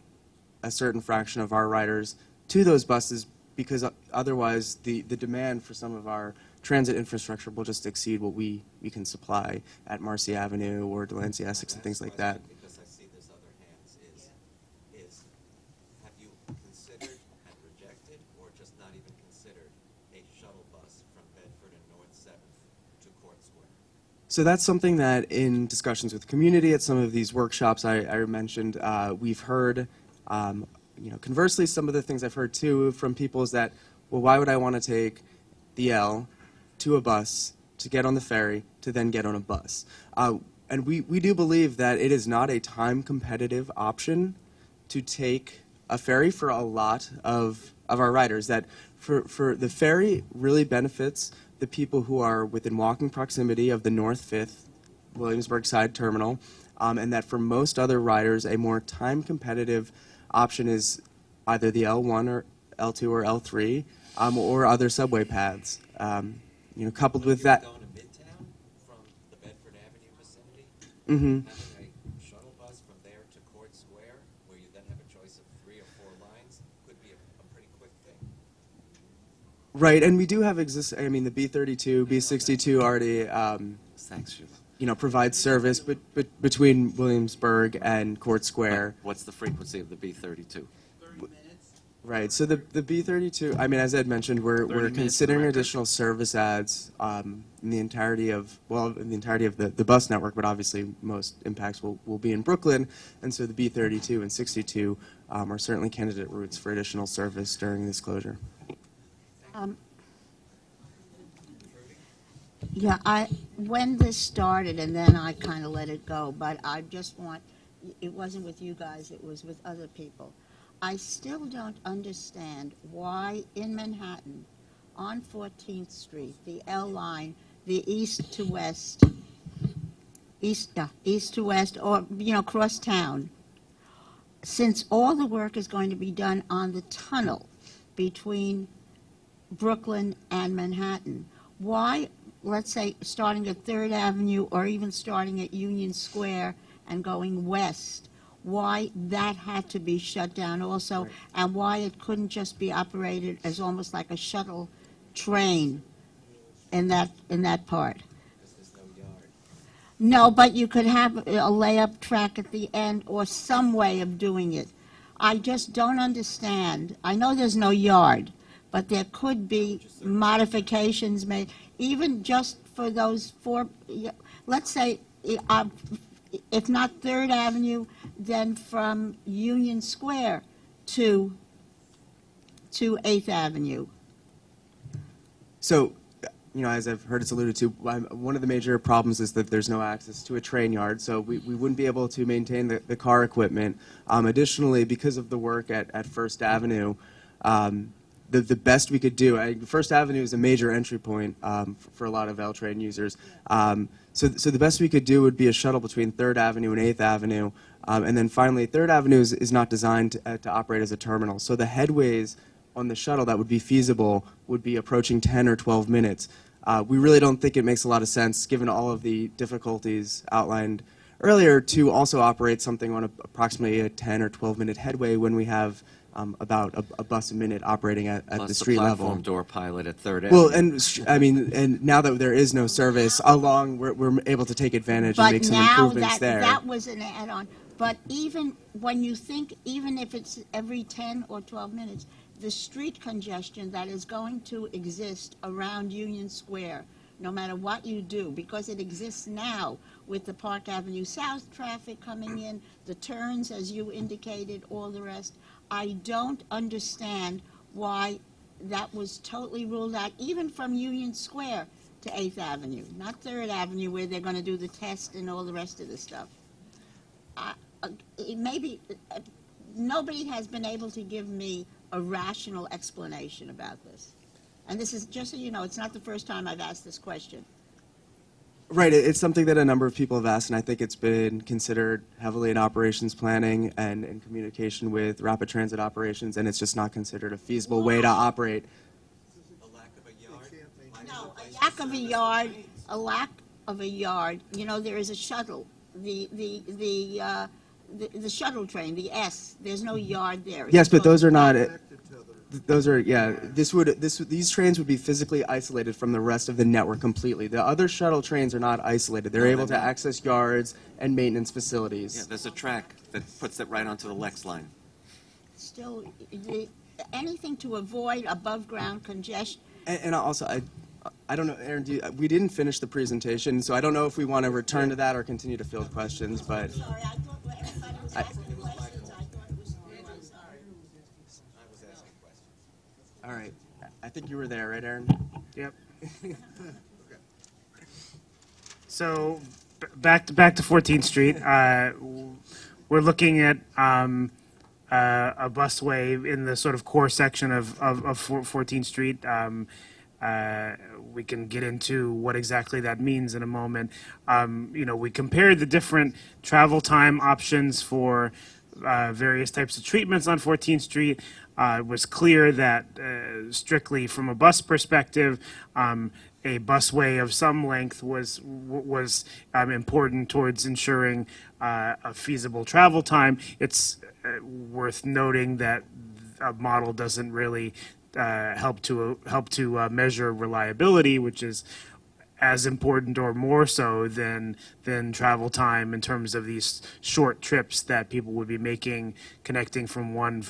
J: a certain fraction of our riders to those buses, because otherwise the demand for some of our transit infrastructure will just exceed what we can supply at Marcy Avenue or Delancey Essex and things like that.
A: Because I see this other hands is have you considered and rejected, or just not even considered, a shuttle bus from Bedford and North 7th to Court Square?
J: So that's something that in discussions with the community at some of these workshops I mentioned, we've heard. Conversely, some of the things I've heard too from people is that, well, why would I want to take the L to a bus to get on the ferry to then get on a bus? And we do believe that it is not a time competitive option to take a ferry for a lot of our riders. That for the ferry really benefits the people who are within walking proximity of the North 5th Williamsburg side terminal, and that for most other riders, a more time competitive option is either the L1 or L2 or L3 or other subway paths. Coupled with that.
A: Going to Midtown from the Bedford Avenue vicinity,
J: Mm-hmm.
A: having a shuttle bus from there to Court Square, where you then have a choice of 3 or 4 lines, could be a pretty quick thing.
J: Right, and we do have the B32, B62 already,
A: Thanks, Sheila.
J: provides service between Williamsburg and Court Square.
A: What's the frequency of the B32?
J: Right, so the B32, as Ed mentioned, we're
A: minutes
J: considering
A: per record.
J: additional service ads in the entirety of the bus network, but obviously most impacts will be in Brooklyn, and so the B32 and 62 are certainly candidate routes for additional service during this closure.
G: Yeah, when this started, and then I kind of let it go, but I just it wasn't with you guys, it was with other people. I still don't understand why in Manhattan, on 14th Street, the L line, the east to west, or, cross town, since all the work is going to be done on the tunnel between Brooklyn and Manhattan, why, let's say, starting at 3rd Avenue or even starting at Union Square and going west, why that had to be shut down also, right, and why it couldn't just be operated as almost like a shuttle train in that part.
A: Because there's no yard.
G: No, but you could have a layup track at the end or some way of doing it. I just don't understand. I know there's no yard, but there could be modifications made, even just for those 4, let's say, if not 3rd Avenue, then from Union Square to to 8th Avenue?
J: So, as I've heard it's alluded to, one of the major problems is that there's no access to a train yard, so we wouldn't be able to maintain the car equipment. Additionally, because of the work at First Avenue, the best we could do, First Avenue is a major entry point for a lot of L train users. So the best we could do would be a shuttle between 3rd Avenue and 8th Avenue. And then finally, 3rd Avenue is not designed to operate as a terminal. So the headways on the shuttle that would be feasible would be approaching 10 or 12 minutes. We really don't think it makes a lot of sense, given all of the difficulties outlined earlier, to also operate something on approximately a 10 or 12-minute headway when we have about a bus a minute operating at the street
A: Plus the
J: level.
A: platform door pilot at 3rd
J: Well,
A: Avenue.
J: and now that there is no service along, we're able to take advantage and
G: But
J: make some
G: now
J: improvements there.
G: that was an add-on. But even when you think, even if it's every 10 or 12 minutes, the street congestion that is going to exist around Union Square, no matter what you do, because it exists now with the Park Avenue South traffic coming in, the turns, as you indicated, all the rest, I don't understand why that was totally ruled out, even from Union Square to 8th Avenue, not 3rd Avenue, where they're going to do the test and all the rest of the stuff. Maybe nobody has been able to give me a rational explanation about this. And this is, just so you know, it's not the first time I've asked this question.
J: Right, it's something that a number of people have asked, and I think it's been considered heavily in operations planning and in communication with rapid transit operations, and it's just not considered a feasible way to operate.
G: No, a lack of a yard, there is a shuttle, the shuttle train, the S, there's no yard there.
J: Yes, but those are not. Those are, these trains would be physically isolated from the rest of the network completely. The other shuttle trains are not isolated. They're able to access yards and maintenance facilities.
A: Yeah, there's a track that puts it right onto the Lex line.
G: Still, anything to avoid above-ground congestion.
J: And also, I don't know, Aaron, we didn't finish the presentation, so I don't know if we want to return to that or continue to field questions, but.
G: Sorry, I thought everybody was asking questions. I thought it was sorry.
J: All right. I think you were there, right, Aaron?
K: Yep. So back to 14th Street. We're looking at a busway in the sort of core section of 14th Street. We can get into what exactly that means in a moment. We compared the different travel time options for various types of treatments on 14th Street. It was clear that strictly from a bus perspective, a busway of some length was important towards ensuring a feasible travel time. It's worth noting that a model doesn't really help to measure reliability, which is as important or more so than travel time in terms of these short trips that people would be making, connecting from one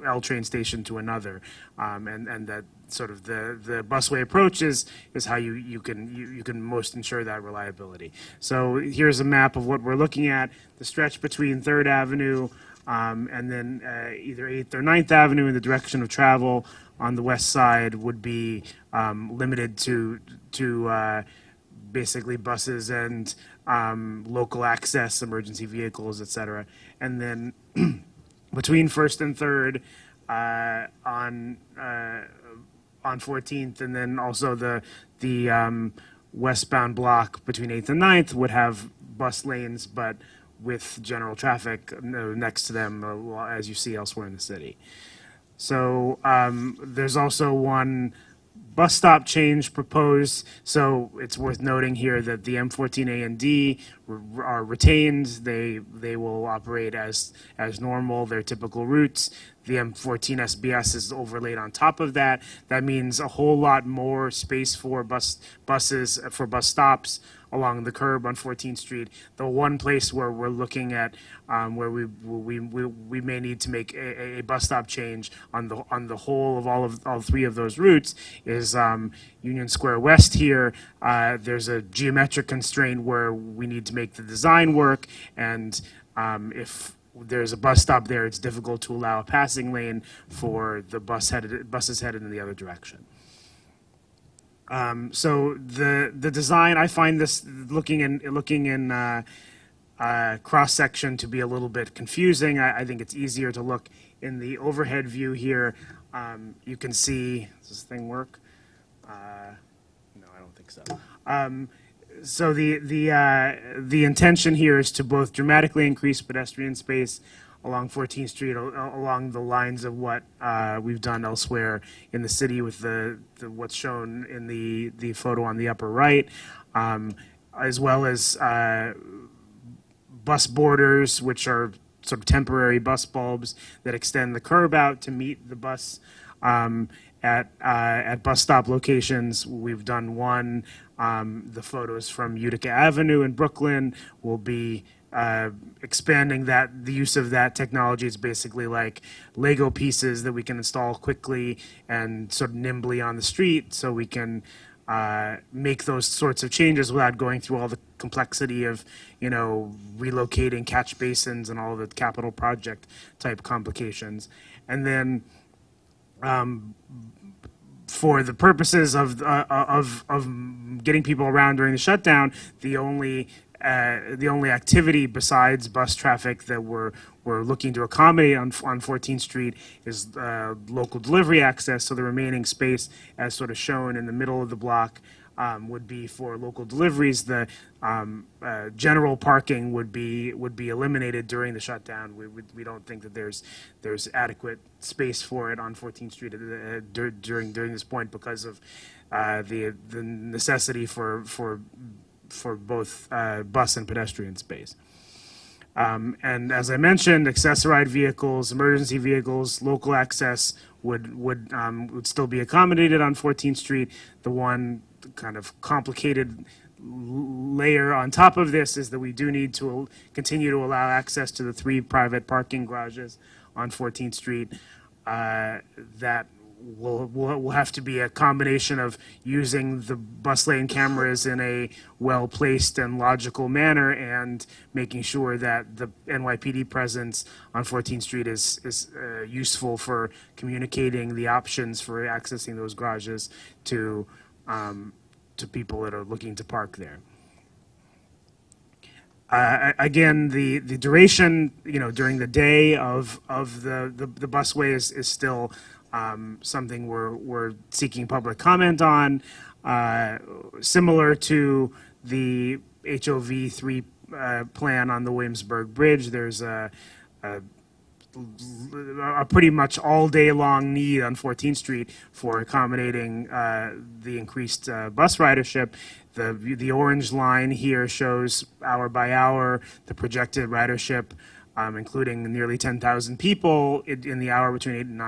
K: L train station to another, and that sort of the busway approach is how you can most ensure that reliability. So here's a map of what we're looking at: the stretch between 3rd Avenue and then either 8th or 9th Avenue in the direction of travel on the west side would be limited to basically buses and local access, emergency vehicles, etc. And then between 1st and 3rd on 14th, and then also the westbound block between 8th and 9th would have bus lanes, but with general traffic next to them, as you see elsewhere in the city. So there's also one bus stop change proposed. So it's worth noting here that the M14A and D are retained. They will operate as normal, their typical routes. The M14 SBS is overlaid on top of that. That means a whole lot more space for bus stops along the curb on 14th Street. The one place where we're looking at where we may need to make a bus stop change on the whole of all three of those routes is Union Square West here. There's a geometric constraint where we need to make the design work, and if there's a bus stop there, it's difficult to allow a passing lane for the buses headed in the other direction. So the design, I find this looking in cross section to be a little bit confusing. I think it's easier to look in the overhead view here. You can see, does this thing work? No, I don't think so. So the intention here is to both dramatically increase pedestrian space along 14th Street, along the lines of what we've done elsewhere in the city with what's shown in the photo on the upper right, as well as bus borders, which are sort of temporary bus bulbs that extend the curb out to meet the bus at bus stop locations. We've done one. The photos from Utica Avenue in Brooklyn will be expanding the use of that technology. Is basically like Lego pieces that we can install quickly and sort of nimbly on the street, so we can make those sorts of changes without going through all the complexity of, relocating catch basins and all the capital project type complications. And then for the purposes of getting people around during the shutdown, the only activity besides bus traffic that we're looking to accommodate on 14th Street is local delivery access. So the remaining space, as sort of shown in the middle of the block, would be for local deliveries. The general parking would be eliminated during the shutdown. We don't think that there's adequate space for it on 14th Street during this point because of the necessity for both bus and pedestrian space. And as I mentioned, accessorized vehicles, emergency vehicles, local access would still be accommodated on 14th Street. The one kind of complicated layer on top of this is that we do need to continue to allow access to the 3 private parking garages on 14th Street. That will have to be a combination of using the bus lane cameras in a well-placed and logical manner and making sure that the NYPD presence on 14th Street is useful for communicating the options for accessing those garages to people that are looking to park there. Again, the duration, during the day of the busway is still something we're seeking public comment on. Similar to the HOV 3 plan on the Williamsburg Bridge, there's a pretty much all day long need on 14th Street for accommodating the increased bus ridership. The orange line here shows hour by hour the projected ridership, including nearly 10,000 people in the hour between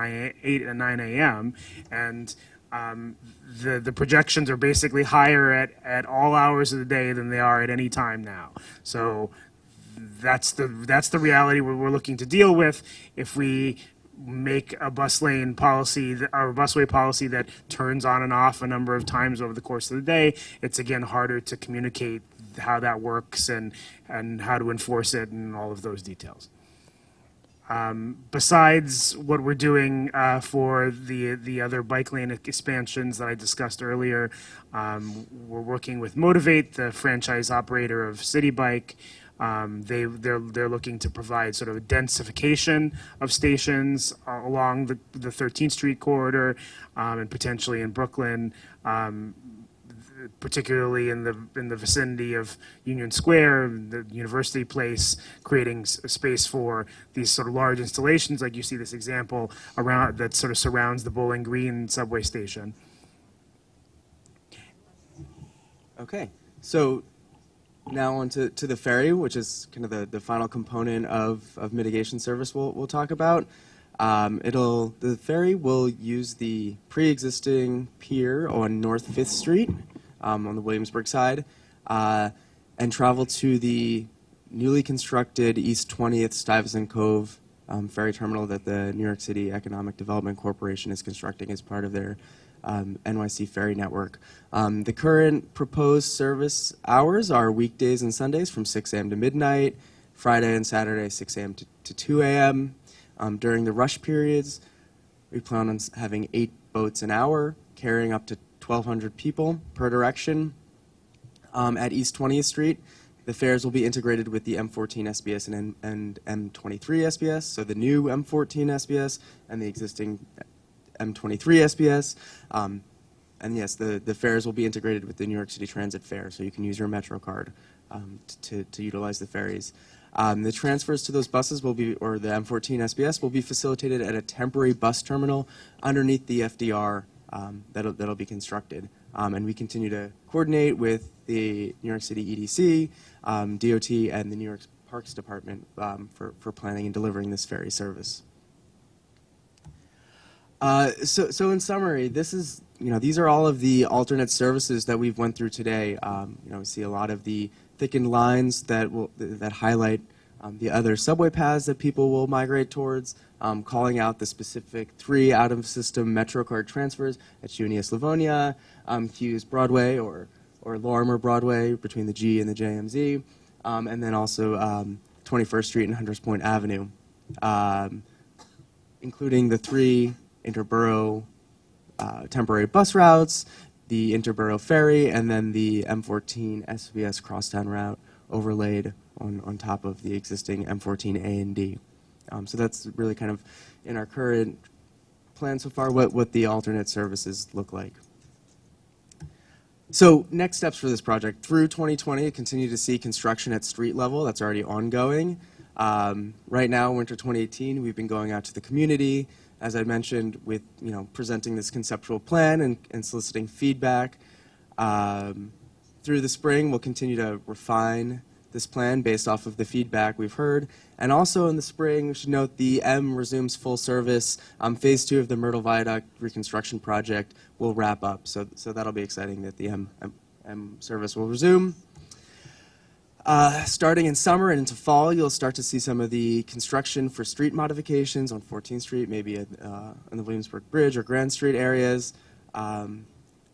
K: 8 and 9 a.m. And the projections are basically higher at all hours of the day than they are at any time now. So that's the reality we're looking to deal with. If we make a bus lane policy or a busway policy that turns on and off a number of times over the course of the day, it's again harder to communicate how that works and how to enforce it and all of those details. Besides what we're doing for the other bike lane expansions that I discussed earlier, we're working with Motivate, the franchise operator of City Bike. They're looking to provide sort of a densification of stations along the 13th Street corridor and potentially in Brooklyn, particularly in the vicinity of Union Square, the University Place, creating a space for these sort of large installations, like you see this example around that sort of surrounds the Bowling Green subway station.
J: Okay, so now on to the ferry, which is kind of the final component of mitigation service we'll talk about. The ferry will use the pre-existing pier on North 5th Street on the Williamsburg side and travel to the newly constructed East 20th Stuyvesant Cove ferry terminal that the New York City Economic Development Corporation is constructing as part of their NYC ferry network. The current proposed service hours are weekdays and Sundays from 6 a.m. to midnight, Friday and Saturday 6 a.m. to to 2 a.m. During the rush periods, we plan on having 8 boats an hour, carrying up to 1,200 people per direction. At East 20th Street, the fares will be integrated with the M14 SBS and M23 SBS, so the new M14 SBS and the existing M23 SBS. And yes, the fares will be integrated with the New York City Transit fare, so you can use your Metro card to utilize the ferries. The transfers to those buses will be, or the M14 SBS, will be facilitated at a temporary bus terminal underneath the FDR that'll be constructed. And we continue to coordinate with the New York City EDC, DOT, and the New York Parks Department for planning and delivering this ferry service. So in summary, these are all of the alternate services that we've went through today. We see a lot of the thickened lines that highlight the other subway paths that people will migrate towards, calling out the specific 3 out-of-system MetroCard transfers at Junius Livonia, Hughes Broadway, or Lorimer Broadway between the G and the JMZ, and then also 21st Street and Hunters Point Avenue, including the 3 interborough temporary bus routes, the interborough ferry, and then the M14 SBS crosstown route overlaid on top of the existing M14 A and D. So that's really kind of in our current plan so far what the alternate services look like. So next steps for this project. Through 2020, continue to see construction at street level. That's already ongoing. Right now, winter 2018, we've been going out to the community, as I mentioned, with presenting this conceptual plan and soliciting feedback. Through the spring, we'll continue to refine this plan based off of the feedback we've heard. And also in the spring, we should note the M resumes full service. Phase 2 of the Myrtle Viaduct reconstruction project will wrap up. So that'll be exciting that the M service will resume. Starting in summer and into fall, you'll start to see some of the construction for street modifications on 14th Street, maybe on the Williamsburg Bridge or Grand Street areas.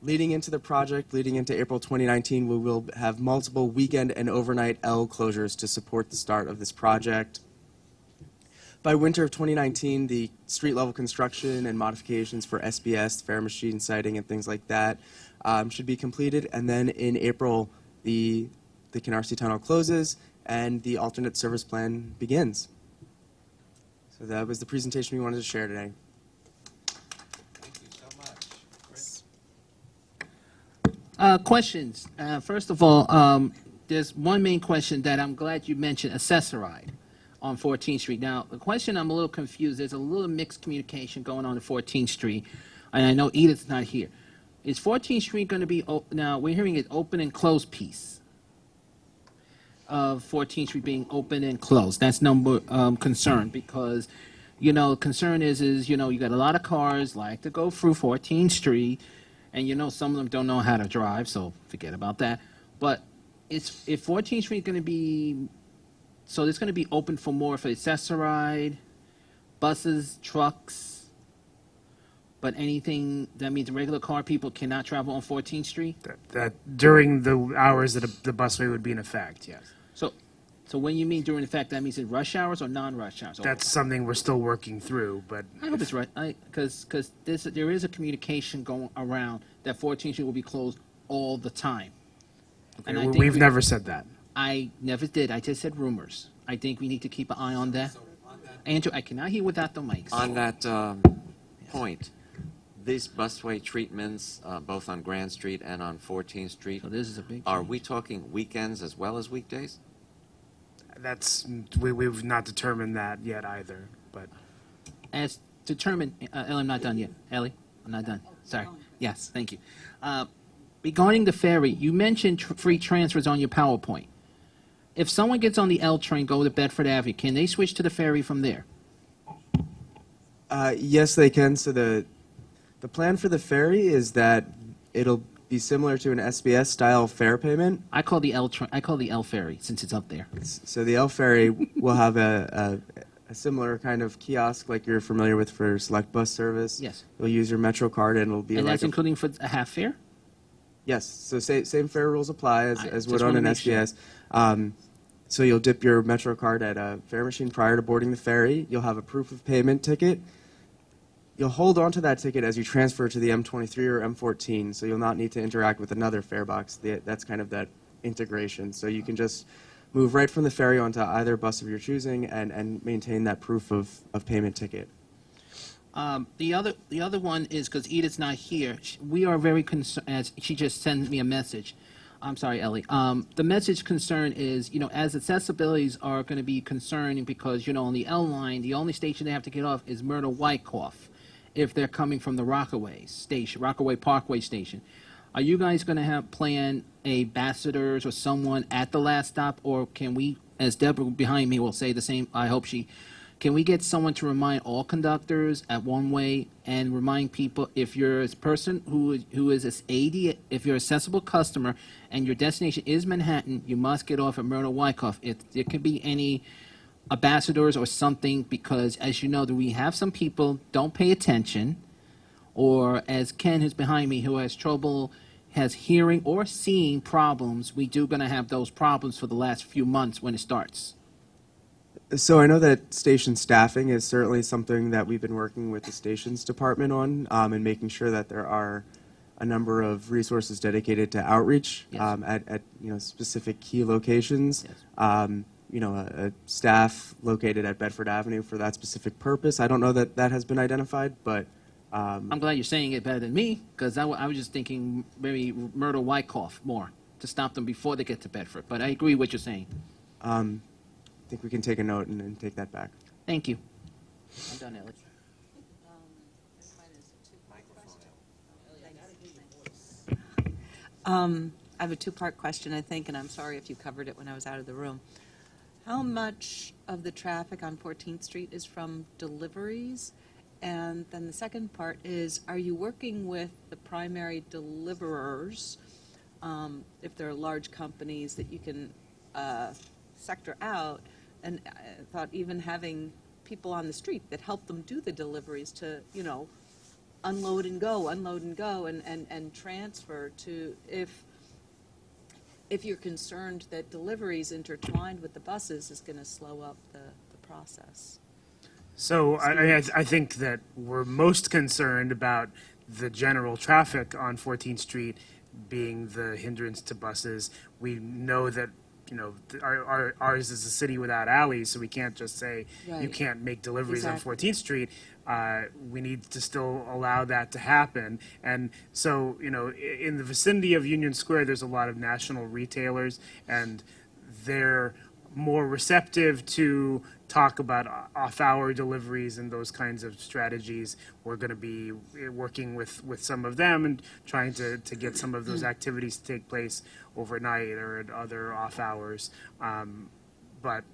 J: Leading into the project, leading into April 2019, we will have multiple weekend and overnight L closures to support the start of this project. By winter of 2019, the street-level construction and modifications for SBS, fare machine siting, and things like that should be completed. And then in April, the Canarsie Tunnel closes and the alternate service plan begins. So that was the presentation we wanted to share today.
E: Questions. First of all, there's one main question that I'm glad you mentioned, accessoride on 14th Street. Now, the question I'm a little confused. There's a little mixed communication going on at 14th Street, and I know Edith's not here. Is 14th Street going to be, now we're hearing it open and closed piece of 14th Street being open and closed. That's number concern because, concern is, you got a lot of cars like to go through 14th Street, and some of them don't know how to drive, so forget about that. But if 14th Street going to be, so it's going to be open for more for accessoride, buses, trucks, but anything that means regular car people cannot travel on 14th Street?
K: That during the hours that the busway would be in effect, yes.
E: So when you mean during the fact, that means in rush hours or non-rush hours?
K: That's something we're still working through, but
E: I hope it's right, because there is a communication going around that 14th Street will be closed all the time. And I think
K: we've never said that.
E: I never did. I just said rumors. I think we need to keep an eye on that. Andrew, I cannot hear without the mics.
A: On that point, these busway treatments, both on Grand Street and on 14th Street,
E: So this is a big
A: are
E: change.
A: we talking weekends as well as weekdays?
K: We've not determined that yet either, but
E: As determined, Ellie, I'm not done yet. Ellie, I'm not done. Sorry. Yes, thank you. Regarding the ferry, you mentioned free transfers on your PowerPoint. If someone gets on the L train, go to Bedford Avenue, can they switch to the ferry from there?
J: Yes, they can. So the plan for the ferry is that it'll be similar to an SBS style fare payment.
E: I call the L ferry since it's up there.
J: So the L ferry will have a similar kind of kiosk like you're familiar with for select bus service.
E: Yes.
J: You'll use your Metro card and it'll be
E: And
J: like
E: that's including for a half fare?
J: Yes. So same fare rules apply as
E: just
J: would on
E: wanna
J: an
E: make sure.
J: SBS. So you'll dip your Metro card at a fare machine prior to boarding the ferry. You'll have a proof of payment ticket. You'll hold onto that ticket as you transfer to the M23 or M14, so you'll not need to interact with another fare box. That's kind of that integration. So you can just move right from the ferry onto either bus of your choosing and maintain that proof of payment ticket.
E: The other one is, because Edith's not here, we are very concerned, as she just sent me a message. I'm sorry, Ellie. The message concern is, as accessibilities are going to be concerning because, on the L line, the only station they have to get off is Myrtle-Wyckoff if they're coming from the Rockaway Parkway station. Are you guys going to have planned ambassadors or someone at the last stop, or can we, as Deborah behind me will say the same, can we get someone to remind all conductors at one way and remind people, if you're a person who is this AD, if you're an accessible customer and your destination is Manhattan, you must get off at Myrtle-Wyckoff. There could be any ambassadors or something, because as you know, that we have some people don't pay attention, or as Ken, who's behind me, who has trouble, has hearing or seeing problems. We do going to have those problems for the last few months when it starts.
J: So I know that station staffing is certainly something that we've been working with the stations department on, and making sure that there are a number of resources dedicated to outreach.
E: Yes.
J: At specific key locations.
E: Yes.
J: A staff located at Bedford Avenue for that specific purpose. I don't know that that has been identified, but
E: I'm glad you're saying it better than me, because I was just thinking maybe Myrtle-Wyckoff more to stop them before they get to Bedford. But I agree with what you're saying.
J: I think we can take a note and take that back.
E: Thank you. I'm done, Ellie.
F: I have a two-part question, I think, and I'm sorry if you covered it when I was out of the room. How much of the traffic on 14th Street is from deliveries? And then the second part is, are you working with the primary deliverers, if there are large companies that you can sector out? And I thought even having people on the street that help them do the deliveries to, unload and go, and transfer to, if you're concerned that deliveries intertwined with the buses is going to slow up the process.
K: So I think that we're most concerned about the general traffic on 14th Street being the hindrance to buses. We know that ours is a city without alleys, so we can't just say you
F: Right.
K: can't make deliveries
F: Exactly.
K: on 14th Street. We need to still allow that to happen. And so, in the vicinity of Union Square, there's a lot of national retailers, and they're more receptive to talk about off-hour deliveries and those kinds of strategies. We're going to be working with some of them and trying to get some of those activities to take place overnight or at other off hours. But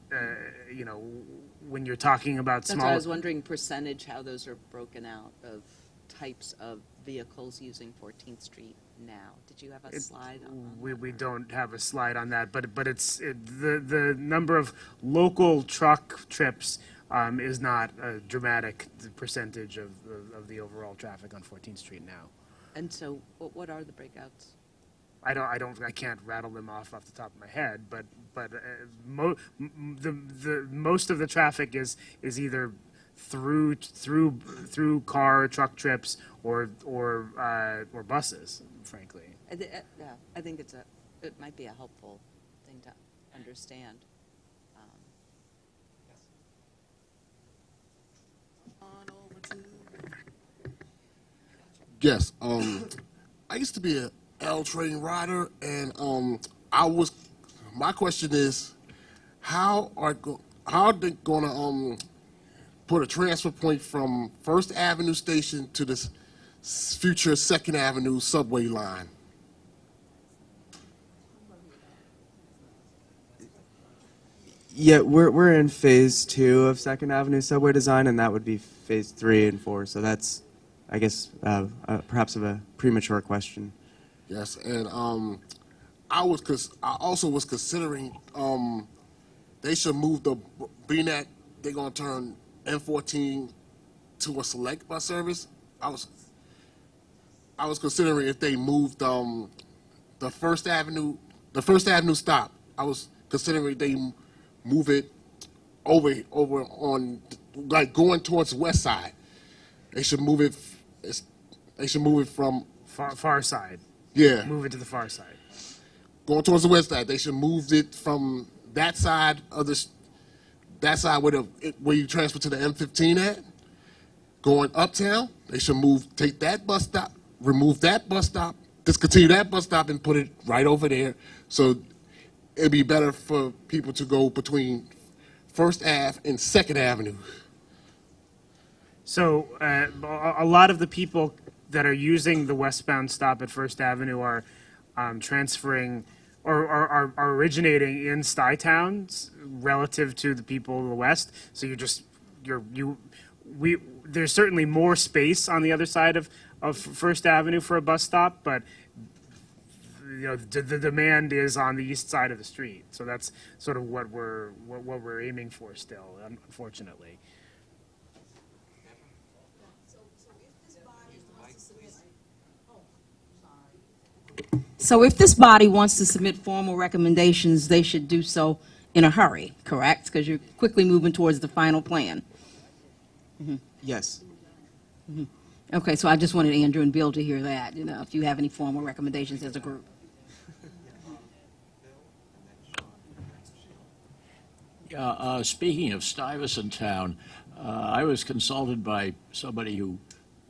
K: when you're talking about
F: That's
K: small...
F: why I was wondering percentage, how those are broken out of types of vehicles using 14th Street now. Did you have a slide on that?
K: We don't have a slide on that, but the number of local truck trips is not a dramatic percentage of the overall traffic on 14th Street now.
F: And so what are the breakouts?
K: I can't rattle them off the top of my head, but most of the traffic is either through truck trips or buses, frankly.
F: I think it might be a helpful thing to understand.
L: Yes. I used to be a L train rider, and my question is, how are they gonna put a transfer point from First Avenue station to this future Second Avenue subway line?
J: Yeah, we're in phase 2 of Second Avenue subway design, and that would be phase 3 and 4. So that's, I guess, perhaps of a premature question.
L: Yes, and I also was considering they should move being that they're gonna turn N14 to a select bus service. I was considering if they moved the First Avenue stop. I was considering they move it over on, like going towards the west side. They should move it. They should move it from
K: Far side.
L: yeah,
K: Move it to the far side.
L: going towards the west side. They should move it from that side of that side where you transfer to the M15 at. Going uptown, they should take that bus stop, remove that bus stop, discontinue that bus stop, and put it right over there. So it'd be better for people to go between First Ave and Second Avenue.
K: So a lot of the people that are using the westbound stop at First Avenue are transferring or are originating in Stuytowns relative to the people of the west. So there's certainly more space on the other side of First Avenue for a bus stop, but the demand is on the east side of the street. So that's sort of what we're aiming for still, unfortunately.
H: So if this body wants to submit formal recommendations, they should do so in a hurry, correct? Because you're quickly moving towards the final plan.
J: Yes.
H: Okay, so I just wanted Andrew and Bill to hear that, if you have any formal recommendations as a group.
M: Speaking of Stuyvesant Town, I was consulted by somebody who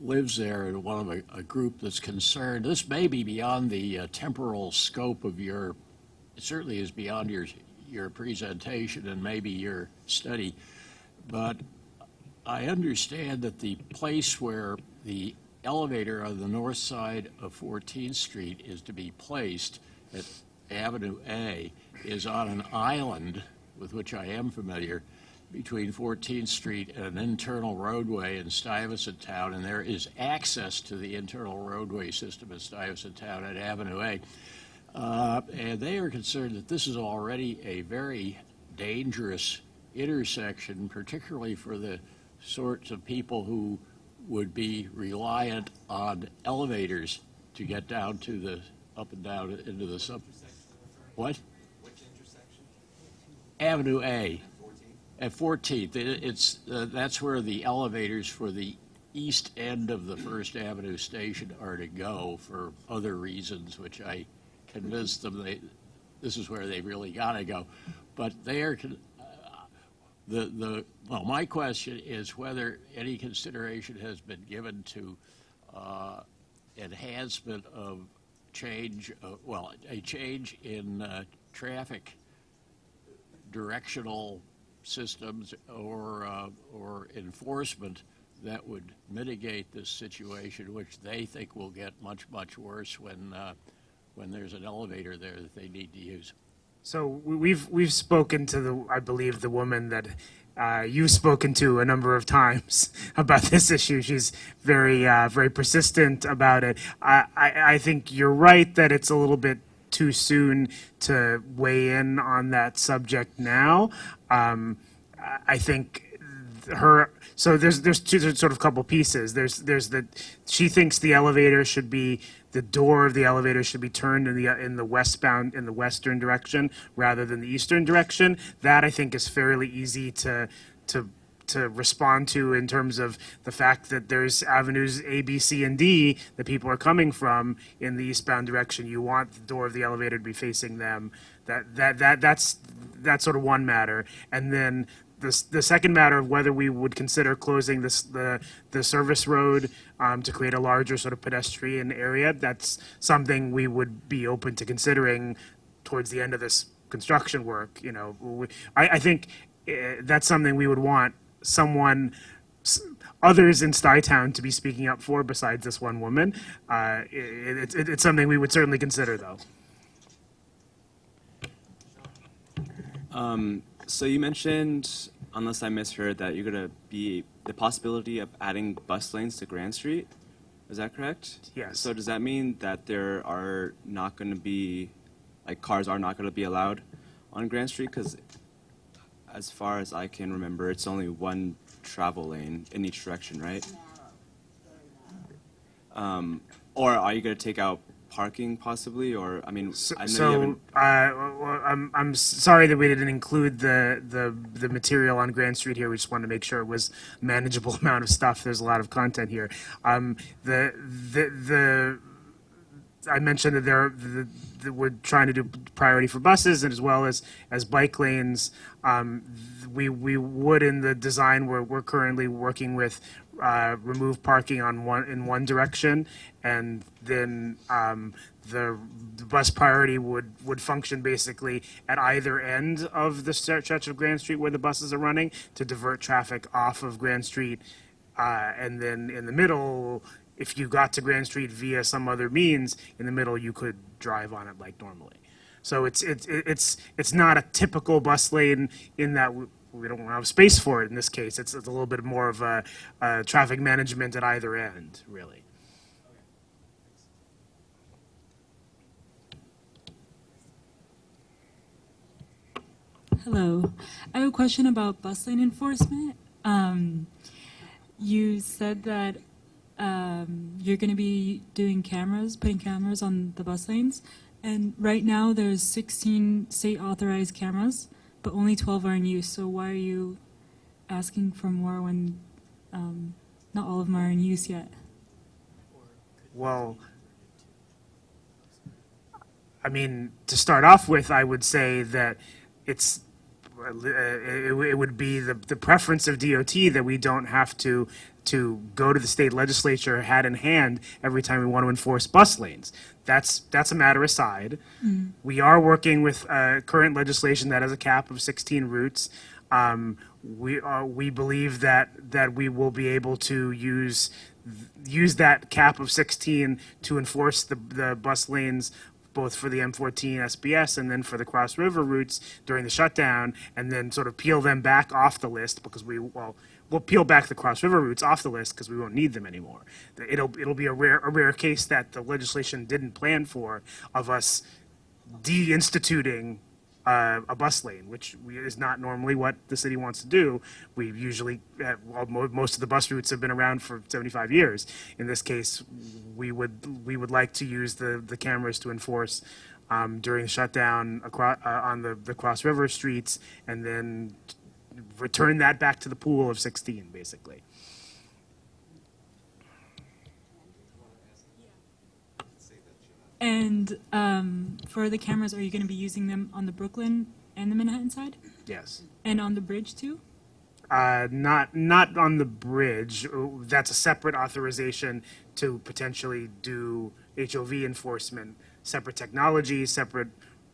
M: lives there and one of a group that's concerned. This may be beyond the temporal scope of it certainly is beyond your presentation and maybe your study, but I understand that the place where the elevator on the north side of 14th Street is to be placed at Avenue A is on an island with which I am familiar between 14th Street and an internal roadway in Stuyvesant Town, and there is access to the internal roadway system in Stuyvesant Town at Avenue A. And they are concerned that this is already a very dangerous intersection, particularly for the sorts of people who would be reliant on elevators to get down to the up and down into the sub. What?
A: Which intersection?
M: Avenue A. At 14th, that's where the elevators for the east end of the First Avenue station are to go for other reasons, which I convinced them this is where they really got to go. But they are well, my question is whether any consideration has been given to enhancement of change, a change in traffic directional systems or enforcement that would mitigate this situation, which they think will get much, much worse when there's an elevator there that they need to use.
K: So we've spoken to I believe the woman that you've spoken to a number of times about this issue. She's very very persistent about it. I think you're right that it's a little bit too soon to weigh in on that subject now. I think so there's sort of couple pieces. There's that she thinks the door of the elevator should be turned in the western direction rather than the eastern direction. That I think is fairly easy to respond to in terms of the fact that there's avenues A, B, C, and D that people are coming from in the eastbound direction. You want the door of the elevator to be facing them. That's sort of one matter. And then the second matter of whether we would consider closing the service road to create a larger sort of pedestrian area, that's something we would be open to considering towards the end of this construction work. I think that's something we would want others in Stuytown to be speaking up for besides this one woman. It's something we would certainly consider, though.
J: So you mentioned, unless I misheard, that you're going to be the possibility of adding bus lanes to Grand Street. Is that correct?
K: Yes.
J: So does that mean that there are not going to be, cars are not going to be allowed on Grand Street? Because as far as I can remember, it's only one travel lane in each direction, right? Or are you going to take out parking possibly, or, I mean, I know you
K: So,
J: haven't.
K: I'm sorry that we didn't include the material on Grand Street here. We just wanted to make sure it was manageable amount of stuff. There's a lot of content here. I mentioned that we're trying to do priority for buses and as well as bike lanes. We would, in the design we're currently working with, remove parking in one direction, and then the bus priority would function basically at either end of the stretch of Grand Street where the buses are running to divert traffic off of Grand Street, and then in the middle, if you got to Grand Street via some other means, in the middle you could drive on it like normally. So it's not a typical bus lane in that we don't have space for it in this case. It's a little bit more of a traffic management at either end, really.
N: Hello. I have a question about bus lane enforcement. You said that you're going to be doing cameras, putting cameras on the bus lanes. And right now there's 16 state authorized cameras, but only 12 are in use. So why are you asking for more when not all of them are in use yet?
K: Well, I mean, to start off with, I would say that it would be the preference of DOT that we don't have to go to the state legislature hat in hand every time we want to enforce bus lanes. That's a matter aside.
N: Mm.
K: We are working with current legislation that has a cap of 16 routes. We believe that we will be able to use that cap of 16 to enforce the bus lanes both for the M14 SBS and then for the Cross River routes during the shutdown, and then sort of peel them back off the list because we'll peel back the Cross River routes off the list because we won't need them anymore. It'll be a rare case that the legislation didn't plan for of us deinstituting a bus lane, which is not normally what the city wants to do. We usually, most of the bus routes have been around for 75 years. In this case, we would like to use the cameras to enforce during the shutdown on the Cross River streets, and then return that back to the pool of 16, basically.
N: And for the cameras, are you going to be using them on the Brooklyn and the Manhattan side?
K: Yes.
N: And on the bridge too?
K: Not on the bridge. That's a separate authorization to potentially do HOV enforcement, separate technology, separate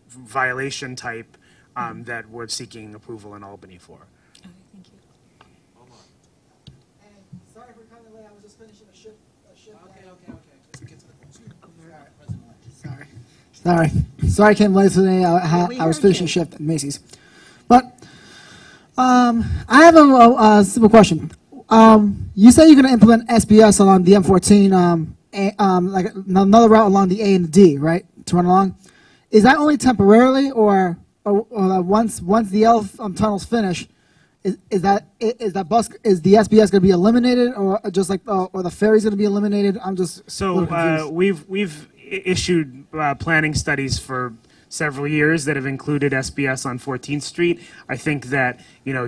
K: violation type that we're seeking approval in Albany for.
N: Okay, thank you.
O: Sorry for coming late. I was just finishing a shift. Okay. Let's get to the Sorry, I came late today. I was finishing shift at Macy's. But I have a simple question. You say you're going to implement SBS along the M14, like another route along the A and the D, right, to run along? Is that only temporarily, or once the L tunnel's finished, is the SBS going to be eliminated, or just like or the ferry's going to be eliminated? I'm just
K: so we've issued planning studies for several years that have included SBS on 14th Street. I think that,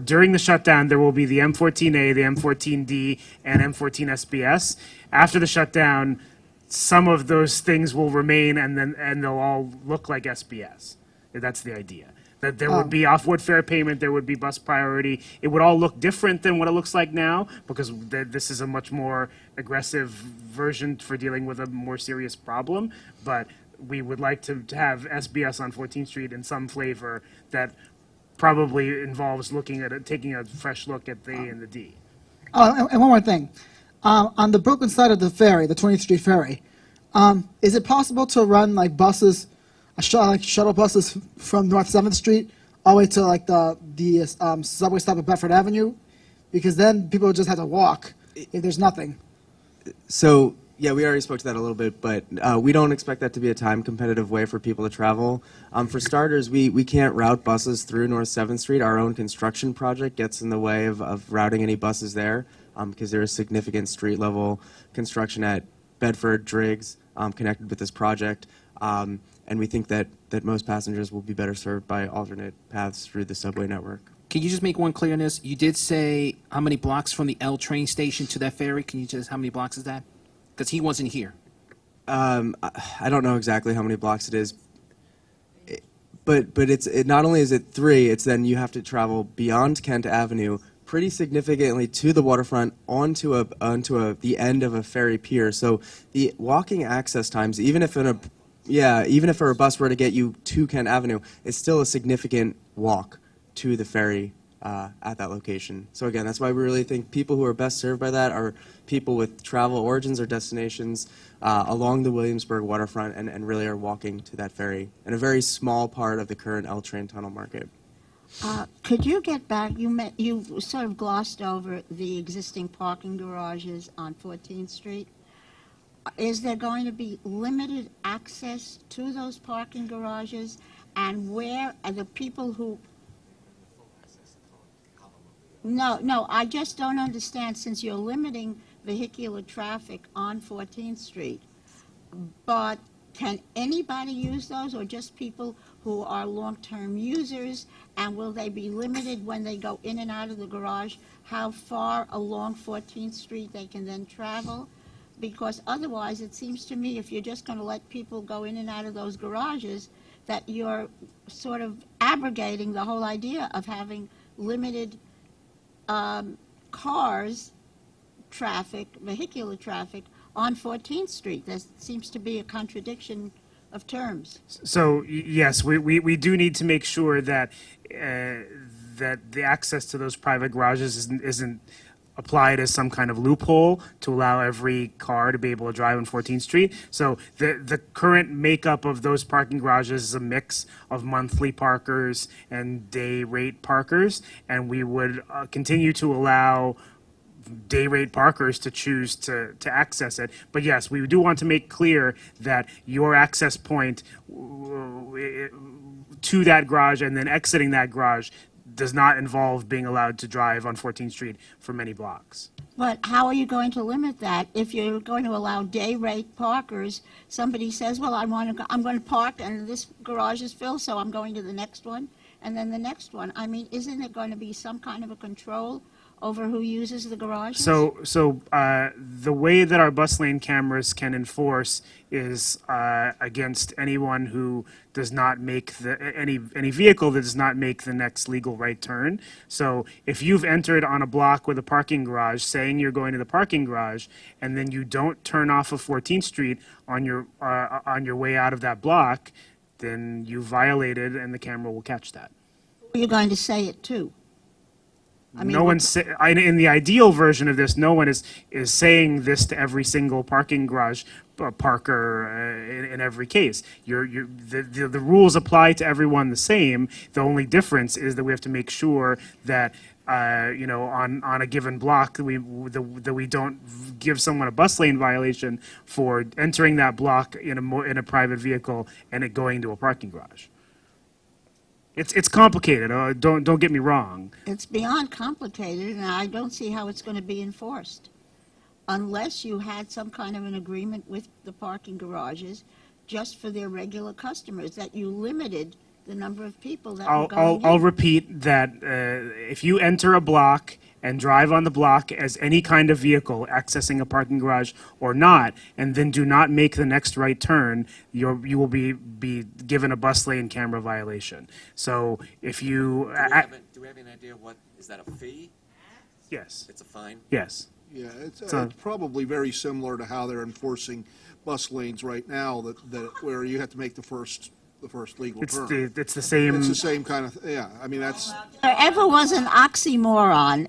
K: during the shutdown, there will be the M14A, the M14D, and M14 SBS. After the shutdown, some of those things will remain, and they'll all look like SBS. That's the idea. That there would be off-board fare payment, there would be bus priority. It would all look different than what it looks like now, because this is a much more aggressive version for dealing with a more serious problem. But we would like to have SBS on 14th Street in some flavor that probably involves taking a fresh look at the A and the D.
O: Oh, and one more thing. On the Brooklyn side of the ferry, the 20th Street ferry, is it possible to run like buses, like shuttle buses from North 7th Street all the way to like the subway stop at Bedford Avenue? Because then people just have to walk if there's nothing.
J: So, yeah, we already spoke to that a little bit, but we don't expect that to be a time-competitive way for people to travel. For starters, we can't route buses through North 7th Street. Our own construction project gets in the way of routing any buses there because there is significant street-level construction at Bedford, Driggs, connected with this project. And we think that most passengers will be better served by alternate paths through the subway network.
E: Can you just make one clear on this? You did say how many blocks from the L train station to that ferry? Can you just, how many blocks is that? Because he wasn't here.
J: I don't know exactly how many blocks it is, but it not only is it 3, it's then you have to travel beyond Kent Avenue pretty significantly to the waterfront onto the end of a ferry pier. So the walking access times, even if a bus were to get you to Kent Avenue, it's still a significant walk to the ferry at that location. So again, that's why we really think people who are best served by that are people with travel origins or destinations along the Williamsburg waterfront and really are walking to that ferry in a very small part of the current L train tunnel market.
G: Could you get back, you sort of glossed over the existing parking garages on 14th Street. Is there going to be limited access to those parking garages? And where are the people who... No, I just don't understand, since you're limiting vehicular traffic on 14th Street. But can anybody use those, or just people who are long-term users? And will they be limited when they go in and out of the garage, how far along 14th Street they can then travel? Because otherwise, it seems to me, if you're just going to let people go in and out of those garages, that you're sort of abrogating the whole idea of having limited cars traffic, vehicular traffic, on 14th Street. There seems to be a contradiction of terms.
K: So yes, we do need to make sure that that the access to those private garages isn't applied as some kind of loophole to allow every car to be able to drive on 14th Street. So the current makeup of those parking garages is a mix of monthly parkers and day rate parkers, and we would continue to allow day rate parkers to choose to access it. But yes, we do want to make clear that your access point to that garage and then exiting that garage does not involve being allowed to drive on 14th Street for many blocks.
G: But how are you going to limit that if you're going to allow day rate parkers? Somebody says, well, I'm going to park and this garage is filled, so I'm going to the next one and then the next one. I mean, isn't it going to be some kind of a control over who uses the garages?
K: So the way that our bus lane cameras can enforce is against anyone who does not make any vehicle that does not make the next legal right turn. So if you've entered on a block with a parking garage, saying you're going to the parking garage, and then you don't turn off of 14th Street on your way out of that block, then you violated, and the camera will catch that.
G: Who are you going to say it to? I mean,
K: no one in the ideal version of this, no one is saying this to every single parking garage parker in every case. The rules apply to everyone the same. The only difference is that we have to make sure that on a given block that we don't give someone a bus lane violation for entering that block in a private vehicle and it going to a parking garage. It's complicated. Don't get me wrong.
G: It's beyond complicated, and I don't see how it's going to be enforced unless you had some kind of an agreement with the parking garages just for their regular customers, that you limited the number of people that were going in.
K: I'll repeat that if you enter a block and drive on the block as any kind of vehicle accessing a parking garage or not, and then do not make the next right turn, you will be given a bus lane camera violation. So if you...
A: Do we have any idea what, is that a fee?
K: Yes.
A: It's a fine?
K: Yes.
D: Yeah, it's probably very similar to how they're enforcing bus lanes right now, that where you have to make the first legal turn.
K: It's the same.
D: It's the same kind of, yeah, I mean, that's...
G: If there ever was an oxymoron,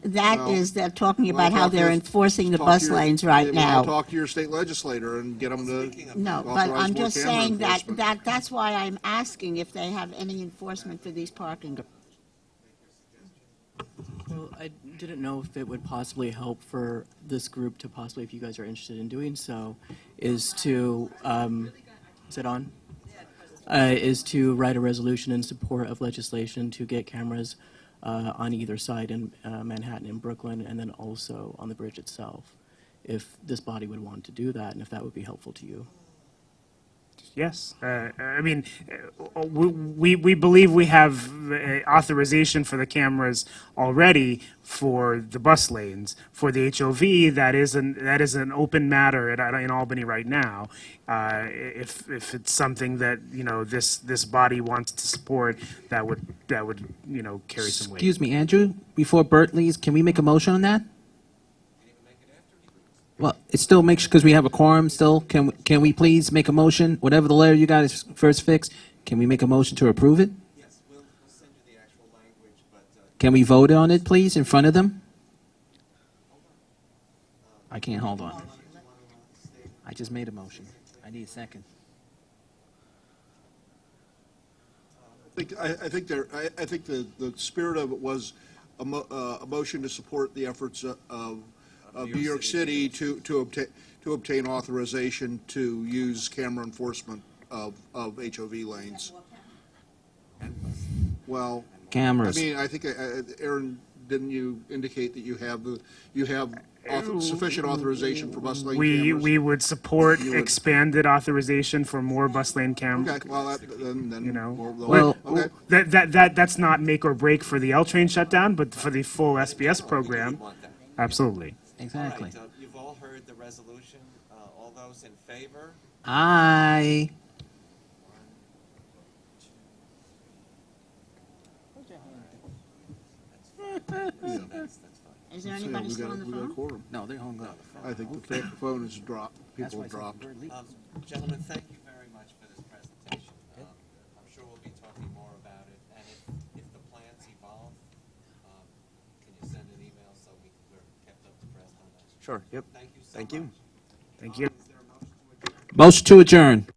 G: is they're talking about how they're enforcing the bus lanes right now.
D: Talk to your state legislator and get them to
G: No, but I'm just saying that's why I'm asking if they have any enforcement for these parking garages.
P: Well, I didn't know if it would possibly help for this group to possibly, if you guys are interested in doing so, is to, is it on? Is to write a resolution in support of legislation to get cameras on either side in Manhattan and Brooklyn, and then also on the bridge itself, if this body would want to do that, and if that would be helpful to you.
K: Yes. I mean, we believe we have authorization for the cameras already for the bus lanes. For the HOV, that is an open matter in Albany right now. If it's something that, you know, this body wants to support, that would you know, carry some weight.
E: Excuse me, Andrew, before Bert leaves, can we make a motion on that? Well, it still makes, because we have a quorum still, can we please make a motion, whatever the letter you guys first fix, can we make a motion to approve it?
A: Yes, we'll send you the actual language, but.
E: Can we vote on it, please, in front of them? I can't, hold on. I just made a motion. I need a second.
D: I think the spirit of it was a motion to support the efforts of New York City to obtain authorization to use camera enforcement of HOV lanes. Well,
E: Cameras.
D: I mean, I think, Aaron, didn't you indicate that you have sufficient authorization for bus lane cameras?
K: We would support expanded authorization for more bus lane cameras.
D: Okay, well, then
K: You know,
D: okay.
K: that's not make or break for the L train shutdown, but for the full SBS program, absolutely.
E: Exactly.
A: All right, you've all heard the resolution. All those in favor?
E: Aye.
G: Is there anybody still on the phone?
D: Quorum.
E: No, they're hung up.
D: I think the phone has dropped. People have dropped.
A: Gentlemen, thank you very much for this presentation. I'm sure we'll be talking more about it, and if the plans evolve, can you send an email so we're kept up to press on that?
J: Sure, yep.
A: Thank you so
J: Thank
A: much.
J: you.
K: Thank you.
E: Motion to adjourn.